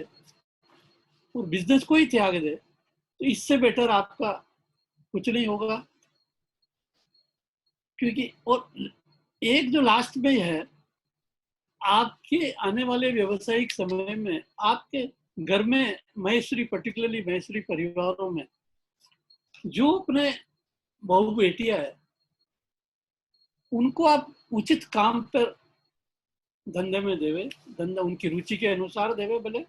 और बिजनेस को ही त्याग दे, तो इससे बेटर आपका कुछ नहीं होगा। क्योंकि और एक जो लास्ट में है, आपके आने वाले व्यवसायिक समय में आपके घर में महेश्वरी, पर्टिकुलरली महेश्वरी परिवारों में जो अपने बहू बेटियां है, उनको आप उचित काम पर धंधे में देवे, धंधा उनकी रुचि के अनुसार देवे भले।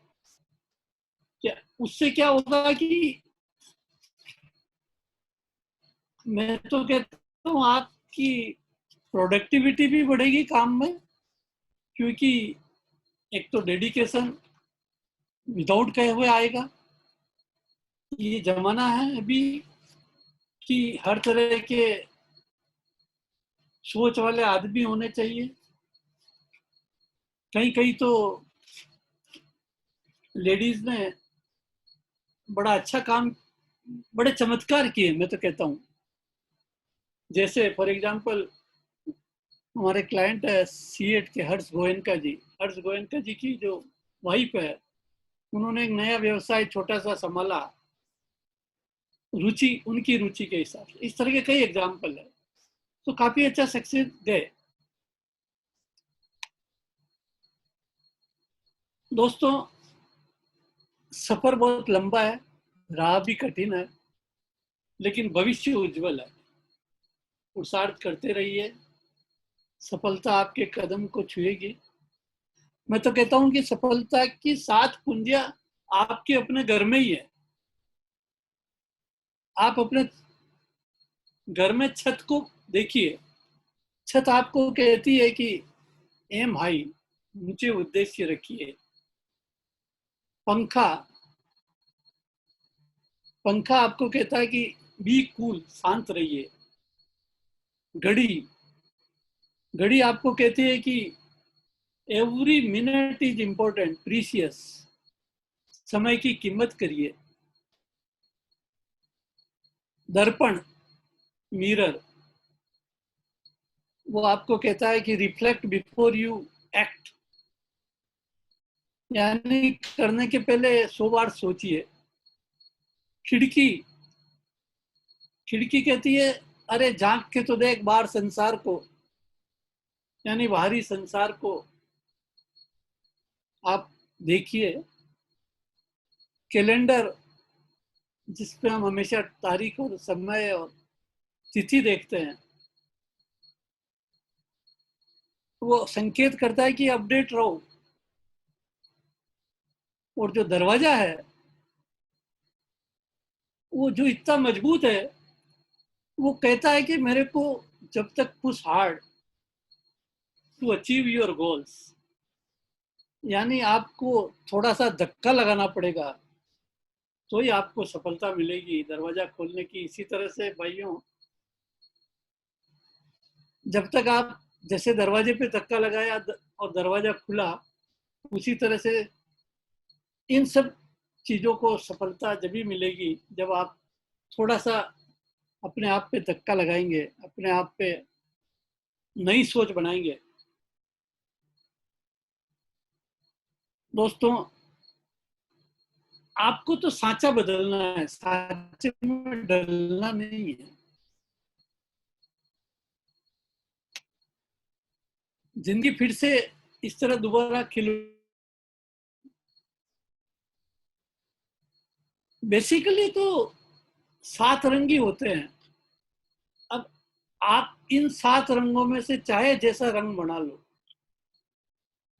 क्या उससे क्या होगा कि मैं तो कहता हूँ आपकी प्रोडक्टिविटी भी बढ़ेगी काम में, क्योंकि एक तो डेडिकेशन विदाउट कहे हुए आएगा। ये जमाना है अभी कि हर तरह के सोच वाले आदमी होने चाहिए। कहीं कहीं तो लेडीज ने बड़ा अच्छा काम, बड़े चमत्कार किए, मैं तो कहता हूँ। जैसे फॉर एग्जांपल हमारे क्लाइंट है सीएट के हर्ष गोयनका जी की जो वाइफ है, उन्होंने एक नया व्यवसाय छोटा सा संभाला, उनकी रुचि के हिसाब से। इस तरह के कई एग्जाम्पल है, तो काफी अच्छा सक्सेस गए। दोस्तों, सफर बहुत लंबा है, राह भी कठिन है, लेकिन भविष्य उज्जवल है। पुरुषार्थ करते रहिए, सफलता आपके कदम को छुएगी। मैं तो कहता हूं कि सफलता की 7 कुंजियां आपके अपने घर में ही है। आप अपने घर में छत को देखिए। छत आपको कहती है कि एम हाई, ऊंचे उद्देश्य रखिए। पंखा पंखा आपको कहता है कि बी कूल, शांत रहिए। घड़ी घड़ी आपको कहती है कि every minute is important, precious, समय की कीमत करिए। दर्पण, मिरर, वो आपको कहता है कि रिफ्लेक्ट बिफोर यू एक्ट, यानी करने के पहले 100 बार सोचिए। खिड़की खिड़की कहती है, अरे झांक के तो देख बाहर संसार को, यानी बाहरी संसार को आप देखिए। कैलेंडर, जिसपे हम हमेशा तारीख और समय और तिथि देखते हैं, वो संकेत करता है कि अपडेट रहो। और जो दरवाजा है, वो जो इतना मजबूत है, वो कहता है कि मेरे को जब तक push hard to achieve your goals, यानी आपको थोड़ा सा धक्का लगाना पड़ेगा तो ही आपको सफलता मिलेगी दरवाजा खोलने की। इसी तरह से भाइयों, जब तक आप जैसे दरवाजे पे धक्का लगाया और दरवाजा खुला, उसी तरह से इन सब चीजों को सफलता जब भी मिलेगी जब आप थोड़ा सा अपने आप पे धक्का लगाएंगे, अपने आप पे नई सोच बनाएंगे। दोस्तों, आपको तो सांचा बदलना है, सांचे में डलना नहीं है। जिंदगी फिर से इस तरह दोबारा खिल, बेसिकली तो 7 रंगी होते हैं। अब आप इन 7 रंगों में से चाहे जैसा रंग बना लो।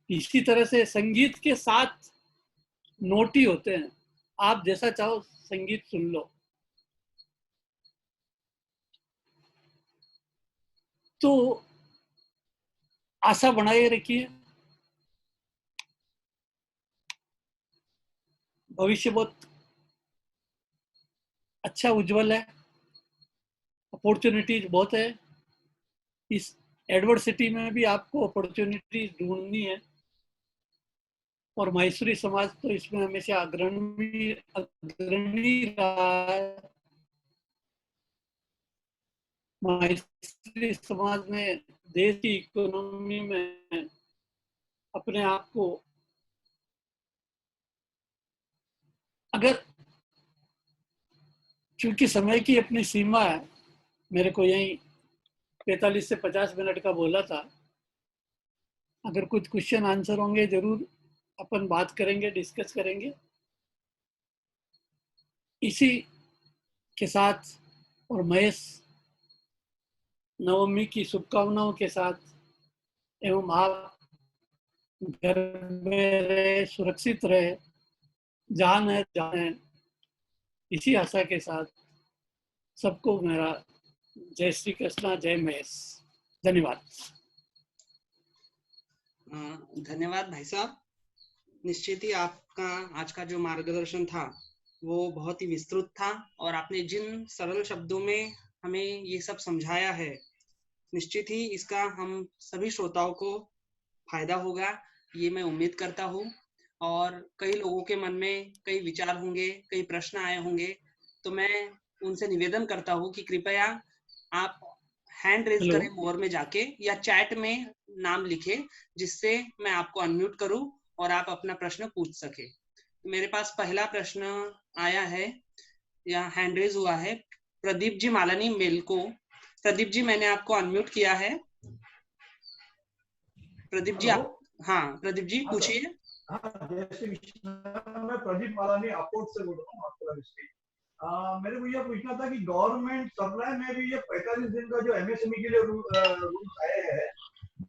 इसी तरह से संगीत के 7 नोट ही होते हैं, आप जैसा चाहो संगीत सुन लो। तो आशा बनाए रखिए, भविष्य बहुत अच्छा उज्जवल है, अपॉर्चुनिटीज बहुत है। इस एडवर्सिटी में भी आपको अपॉर्चुनिटीज ढूंढनी है, और माहेश्वरी समाज तो इसमें हमेशा अग्रणी रहा है। माहेश्वरी समाज ने देश की इकोनॉमी में अपने आप को, अगर चूंकि समय की अपनी सीमा है, मेरे को यही 45 से 50 मिनट का बोला था। अगर कुछ क्वेश्चन आंसर होंगे जरूर अपन बात करेंगे, डिस्कस करेंगे। इसी के साथ और महेश नवमी की शुभकामनाओं के साथ, एवं आप घर में रहे, सुरक्षित रहे, जान है जान है, इसी आशा के साथ सबको मेरा जय श्री कृष्णा, जय महेश। धन्यवाद। धन्यवाद भाई साहब। निश्चित ही आपका आज का जो मार्गदर्शन था वो बहुत ही विस्तृत था, और आपने जिन सरल शब्दों में हमें ये सब समझाया है, निश्चित ही इसका हम सभी श्रोताओं को फायदा होगा, ये मैं उम्मीद करता हूँ। और कई लोगों के मन में कई विचार होंगे, कई प्रश्न आए होंगे, तो मैं उनसे निवेदन करता हूँ कि कृपया आप हैंड रेज हेलो। करें मोर में जाके या चैट में नाम लिखें, जिससे मैं आपको अनम्यूट करूँ और आप अपना प्रश्न पूछ सके। मेरे पास पहला प्रश्न आया है या हैंड रेज हुआ है प्रदीप जी मालानी मेल को। प्रदीप जी, मैंने आपको अनम्यूट किया है। प्रदीप जी हेलो। आप, हाँ प्रदीप जी हाँ सर। पूछिए। हाँ, जय श्री कृष्ण। मैं प्रदीप मालानी अपोर्ट से बोल रहा हूँ, आपका डिस्ट्रिक्ट। मेरे को ये पूछना था कि गवर्नमेंट सप्लाई में भी ये 45 दिन का जो एमएसएमई के लिए रूल्स आए हैं,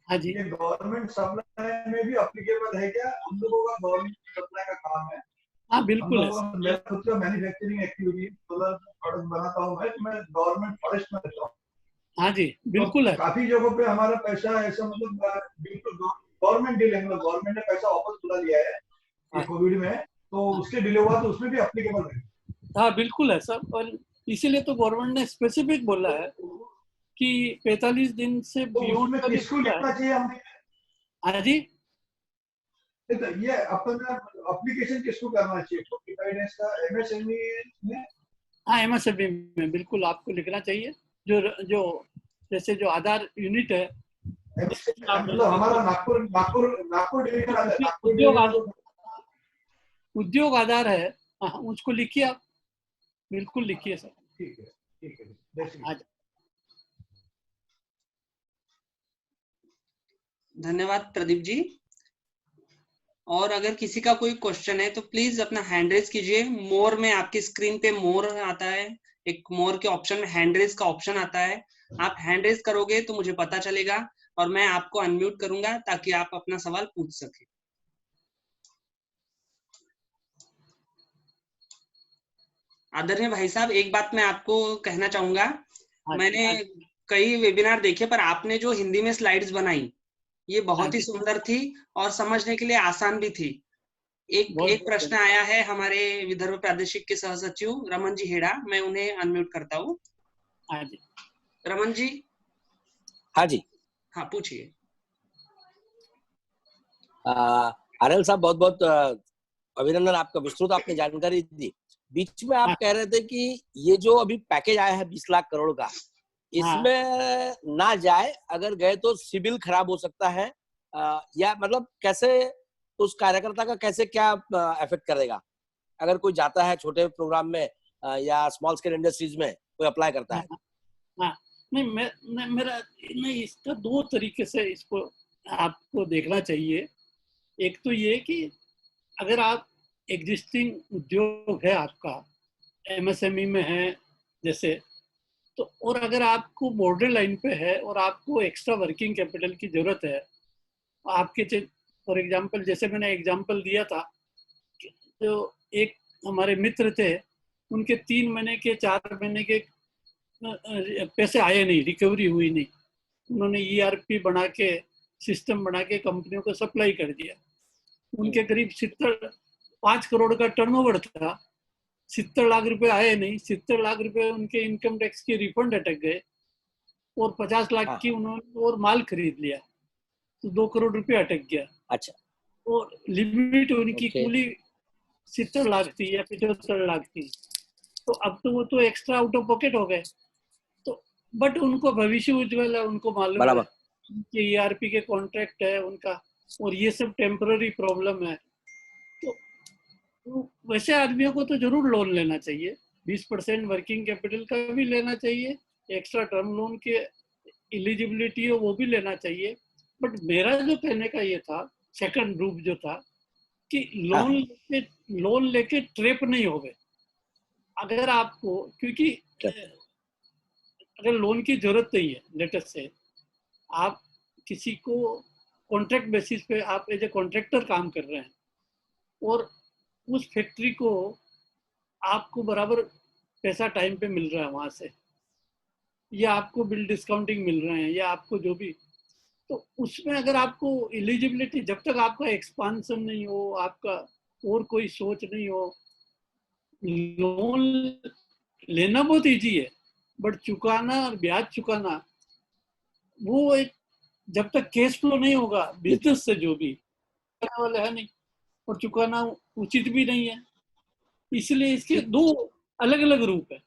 हाँ जी। ये गवर्नमेंट सप्लाई में भी अप्लीकेबल है क्या? हम लोगों का गवर्नमेंट सप्लाई का काम है। हाँ हम बिल्कुल है लोगों का, सर। मेरा खुद का मैन्युफैक्चरिंग एक्टिविटी, सोलर प्रोडक्ट बनाता हूँ मैं गवर्नमेंट फॉरेस्ट में रहता हूँ। हाँ जी तो बिल्कुल है। काफी जगहों पे हमारा पैसा ऐसा मतलब बिल्कुल गवर्नमेंट डिले, मतलब गवर्नमेंट ने पैसा वापस बुला लिया है ये हाँ, कोविड में, तो हाँ, उसके डिले हुआ तो उसमें भी अप्लीकेबल है। हाँ बिल्कुल है सर। और इसीलिए तो गवर्नमेंट ने स्पेसिफिक बोला है कि 45 दिन से तो बियॉन्ड उसमें का भी किसको बोला है। लिखना चाहिए हमने? हाँ जी। तो ये अपना अप्लीकेशन किसको करना चाहिए 45 डेज का एमएसएमई में? हाँ एमएसएमई में बिल्कुल आपको लिखना चाहिए। जो जो जैसे जो आधार यूनिट है जिसमें आप मतलब डालते हमारा हो, नागपुर डिवीजन आता है, नागपुर उद्योग डिवीजन को। उद्योग आधार है। हाँ उसको लिखिए आप, बिल्कुल लिखिए सर। ठीक है, ठीक है, जय श्री हाँ कृष्ण। धन्यवाद प्रदीप जी। और अगर किसी का कोई क्वेश्चन है तो प्लीज अपना हैंड रेज कीजिए। मोर में आपकी स्क्रीन पे मोर आता है, एक मोर के ऑप्शन में हैंड रेज का ऑप्शन आता है। आप हैंड रेज करोगे तो मुझे पता चलेगा और मैं आपको अनम्यूट करूंगा ताकि आप अपना सवाल पूछ सके। आदरणीय भाई साहब, एक बात मैं आपको कहना चाहूंगा। हाँ जी। मैंने हाँ कई वेबिनार देखे पर आपने जो हिंदी में स्लाइड्स बनाई ये हाँ बहुत ही जी। सुंदर थी और समझने के लिए आसान भी थी। एक बहुत एक बहुत प्रश्न धन्यवाद। आया है हमारे विदर्भ प्रादेशिक के सह सचिव रमन जी हेड़ा, मैं उन्हें अनम्यूट करता हूँ। हाँ जी। रमन जी, हाँ जी। हाँ पूछिए। आरएल साहब, बहुत बहुत अभिनंदन, आपका विस्तृत आपने जानकारी दी। बीच में आप हाँ कह रहे थे कि ये जो अभी पैकेज आया है 20 लाख करोड़ का, हाँ। इसमें ना जाए, अगर गए तो सिविल खराब हो सकता है, या मतलब कैसे उस कार्यकर्ता का कैसे क्या इफेक्ट करेगा अगर कोई जाता है छोटे प्रोग्राम में, या स्मॉल स्केल इंडस्ट्रीज में कोई अप्लाई करता हाँ है? हाँ। नहीं मेरा नहीं, इसका दो तरीके से इसको आपको देखना चाहिए। एक तो ये कि अगर आप एग्जिस्टिंग उद्योग है आपका, एमएसएमई में है जैसे, तो और अगर आपको बॉर्डर लाइन पे है और आपको एक्स्ट्रा वर्किंग कैपिटल की जरूरत है, आपके फॉर एग्जांपल जैसे मैंने एग्जांपल दिया था, तो एक हमारे मित्र थे, उनके 3 महीने के 4 महीने के पैसे आए नहीं, रिकवरी हुई नहीं। उन्होंने ईआरपी बना के, सिस्टम बना के कंपनियों को सप्लाई कर दिया। उनके करीब 5 करोड़ का टर्नओवर था, 70 लाख रुपए आए नहीं, 70 लाख रुपए उनके इनकम टैक्स के रिफंड अटक गए और 50 लाख की हाँ। उन्होंने और माल खरीद लिया, तो 2 करोड़ रुपए अटक गया। अच्छा। और लिमिट उनकी ओके। कुली 70 लाख थी या 75 लाख थी, तो अब तो वो तो एक्स्ट्रा आउट ऑफ पॉकेट हो गए। तो बट उनको भविष्य उज्जवल है, उनको मालूम है बराबर। कि ईआरपी के कॉन्ट्रैक्ट है उनका, और ये सब टेम्पररी प्रॉब्लम है। तो वैसे आदमियों को तो जरूर लोन लेना चाहिए, 20% वर्किंग कैपिटल का भी लेना चाहिए, एक्स्ट्रा टर्म लोन के एलिजिबिलिटी हो वो भी लेना चाहिए। बट मेरा जो कहने का ये था, सेकंड रूप जो था कि हाँ लोन लेके ट्रेप नहीं हो गए। अगर आपको, क्योंकि अगर लोन की जरूरत नहीं है, लेटेस्ट से आप किसी को कॉन्ट्रैक्ट बेसिस पे आप एज ए कॉन्ट्रैक्टर काम कर रहे हैं और उस फैक्ट्री को आपको बराबर पैसा टाइम पे मिल रहा है वहां से, या आपको बिल डिस्काउंटिंग मिल रहे हैं, या आपको जो भी, तो उसमें अगर आपको एलिजिबिलिटी, जब तक आपका एक्सपांसन नहीं हो, आपका और कोई सोच नहीं हो, लोन लेना बहुत इजी है, बट चुकाना और ब्याज चुकाना वो एक, जब तक कैश फ्लो नहीं होगा बिजनेस से, जो भी वाले है नहीं, और चुकाना उचित भी नहीं है, इसलिए इसके दो अलग अलग रूप है।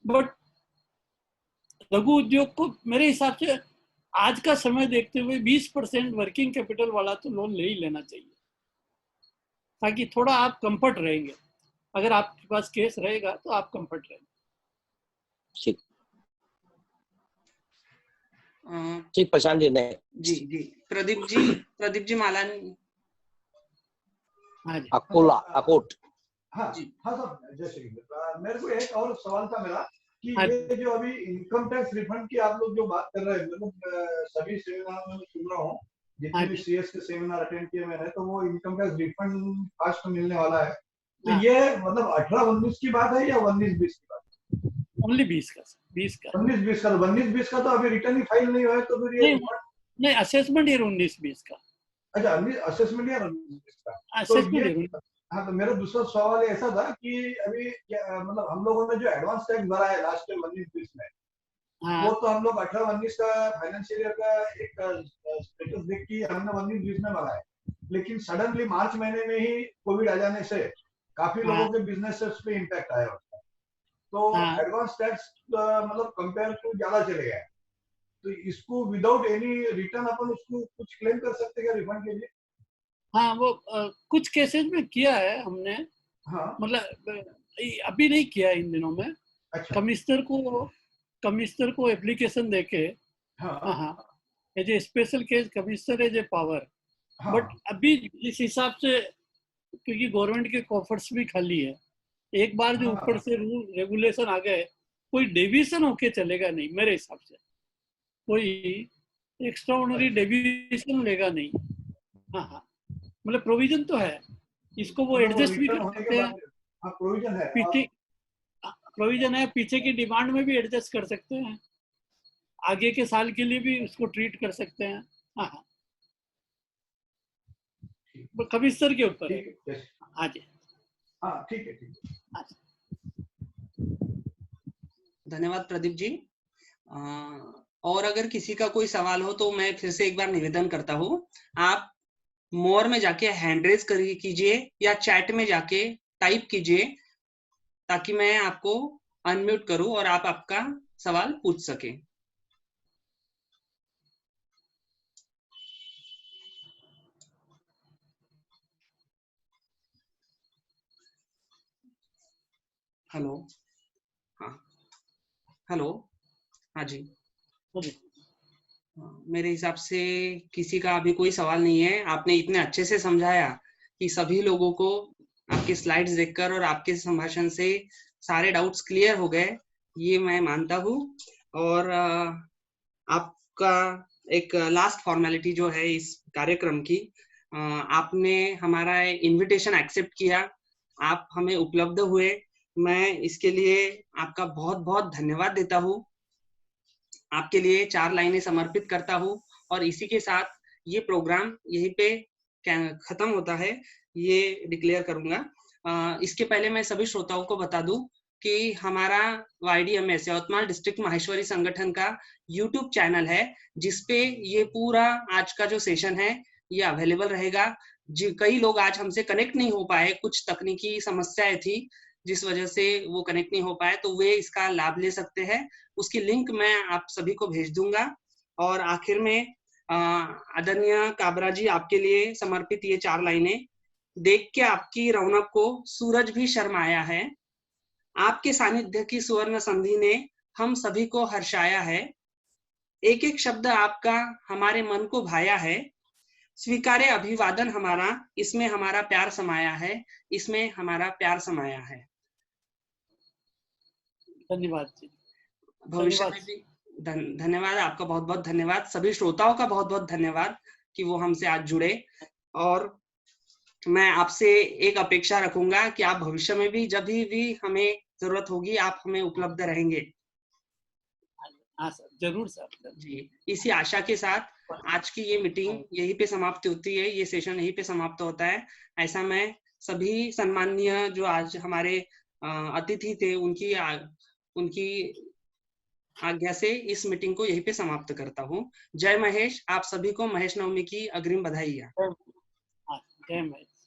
बट लघु उद्योग को मेरे हिसाब से आज का समय देखते हुए 20% वर्किंग कैपिटल वाला तो लोन ले ही लेना चाहिए, ताकि थोड़ा आप कंफर्ट रहेंगे। अगर आपके पास केस रहेगा तो आप कंफर्ट रहेंगे। ठीक अ, ठीक प्रशांत जी ने जी जी प्रदीप जी मालानी। हाँ जी, अकोला अकोट। हाँ जी हाँ साहब, जय श्री कृष्ण। मेरे को एक और सवाल था मेरा कि हाँ ये जो अभी इनकम टैक्स रिफंड की आप लोग जो बात कर रहे हैं, मतलब सभी सेमिनार में सुन रहा हूँ, जितने हाँ भी जी, सीएस के सेमिनार अटेंड किए मैंने, तो वो इनकम टैक्स रिफंड फास्ट मिलने वाला है। तो हाँ, ये मतलब 18-19 की बात है या 19-20 की बात ओनली 20 का, 20 का। है? 19-20 का, तो 19-20 का तो अभी रिटर्न ही फाइल नहीं हुआ है, तो फिर ये नहीं refund- नहीं, असेसमेंट ईयर 19-20 का, अच्छा, असेसमेंट या 19-20 का। तो असेसमेंट ये ईयर। हाँ, तो मेरा दूसरा सवाल ऐसा था कि अभी मतलब हम लोगों ने जो एडवांस टैक्स भरा है लास्ट टाइम 19-20 में, वो हाँ तो हम लोग 18-19 का फाइनेंशियल ईयर का एक स्टेटस देख के हमने 19-20 में भरा है, लेकिन सडनली मार्च महीने में ही कोविड आ जाने से काफी लोगों हाँ के बिजनेसेस पे इम्पैक्ट आया उसका, तो हाँ एडवांस टैक्स मतलब कंपेयर टू ज्यादा चले गया है। तो इसको विदाउट एनी रिटर्न अपन उसको कुछ क्लेम कर सकते हैं क्या रिफंड के लिए? हाँ, वो कुछ केसेस में किया है हमने, हाँ। मतलब अभी नहीं किया इन दिनों में। अच्छा। कमिश्नर को एप्लीकेशन देके, हाँ हाँ हाँ, as a special case commissioner as a power. But हाँ अभी इस हिसाब से, क्योंकि गवर्नमेंट के कॉफर्स भी खाली है, एक बार जो ऊपर हाँ। से रूल रेगुलेशन आ गए, कोई डेविएशन होके चलेगा नहीं मेरे हिसाब से, कोई एक्स्ट्राऑर्डिनरी डेविएशन लेगा नहीं। हाँ हाँ, मतलब प्रोविजन तो है, इसको वो मतलब वो एडजस्ट भी रिटर्न कर होने के सकते हैं। बाद, हाँ प्रोविजन है। और पीछे प्रोविजन है, पीछे की डिमांड में भी एडजस्ट कर सकते हैं, आगे के साल के लिए भी उसको ट्रीट कर सकते हैं। हाँ हाँ, कमिश्नर के ऊपर है। ठीक है, yes। हाँ जी, हाँ ठीक है, ठीक है। हाँ जी। धन्यवाद प्रदीप जी। और अगर किसी का कोई सवाल हो तो मैं फिर से एक बार निवेदन करता हूँ, आप मोर में जाके हैंड रेज कीजिए या चैट में जाके टाइप कीजिए, ताकि मैं आपको अनम्यूट करूं और आप आपका सवाल पूछ सकें। हेलो, हाँ, हेलो, हाँ जी। मेरे हिसाब से किसी का अभी कोई सवाल नहीं है। आपने इतने अच्छे से समझाया कि सभी लोगों को आपके स्लाइड्स देखकर और आपके संभाषण से सारे डाउट्स क्लियर हो गए, ये मैं मानता हूँ। और आपका एक लास्ट फॉर्मेलिटी जो है इस कार्यक्रम की, आपने हमारा इनविटेशन एक्सेप्ट किया, आप हमें उपलब्ध हुए, मैं इसके लिए आपका बहुत बहुत धन्यवाद देता हूँ। आपके लिए 4 लाइनें समर्पित करता हूँ और इसी के साथ ये प्रोग्राम यहीं पे खत्म होता है, ये डिक्लेयर करूंगा। इसके पहले मैं सभी श्रोताओं को बता दूं कि हमारा YDMS यवतमाल डिस्ट्रिक्ट माहेश्वरी संगठन का YouTube चैनल है, जिसपे ये पूरा आज का जो सेशन है ये अवेलेबल रहेगा। कई लोग आज हमसे कनेक्ट नहीं हो पाए, कुछ तकनीकी समस्याएं थी जिस वजह से वो कनेक्ट नहीं हो पाए, तो वे इसका लाभ ले सकते हैं। उसकी लिंक मैं आप सभी को भेज दूंगा। और आखिर में आदरणीय काबरा जी, आपके लिए समर्पित ये 4 लाइनें। देख के आपकी रौनक को सूरज भी शर्माया है, आपके सानिध्य की सुवर्ण संधि ने हम सभी को हर्षाया है, एक एक शब्द आपका हमारे मन को भाया है, स्वीकारे अभिवादन हमारा, इसमें हमारा प्यार समाया है, इसमें हमारा प्यार समाया है। धन्यवाद जी, भविष्य धन्यवाद। में भी धन्यवाद, आपका बहुत बहुत धन्यवाद। सभी श्रोताओं का बहुत बहुत धन्यवाद कि वो हमसे आज जुड़े। और मैं आपसे एक अपेक्षा रखूंगा कि आप भविष्य में भी जब भी हमें जरूरत होगी, आप हमें उपलब्ध रहेंगे। हाँ सर, जरूर सर। जी, इसी आशा के साथ आज की ये मीटिंग यहीं पे समाप्त होती है, ये सेशन यहीं पे समाप्त होता है। ऐसा मैं सभी सम्माननीय जो आज हमारे अतिथि थे उनकी आज्ञा से इस मीटिंग को यहीं पे समाप्त करता हूँ। जय महेश, आप सभी को महेश नवमी की अग्रिम बधाइयाँ। हाँ, जय माता।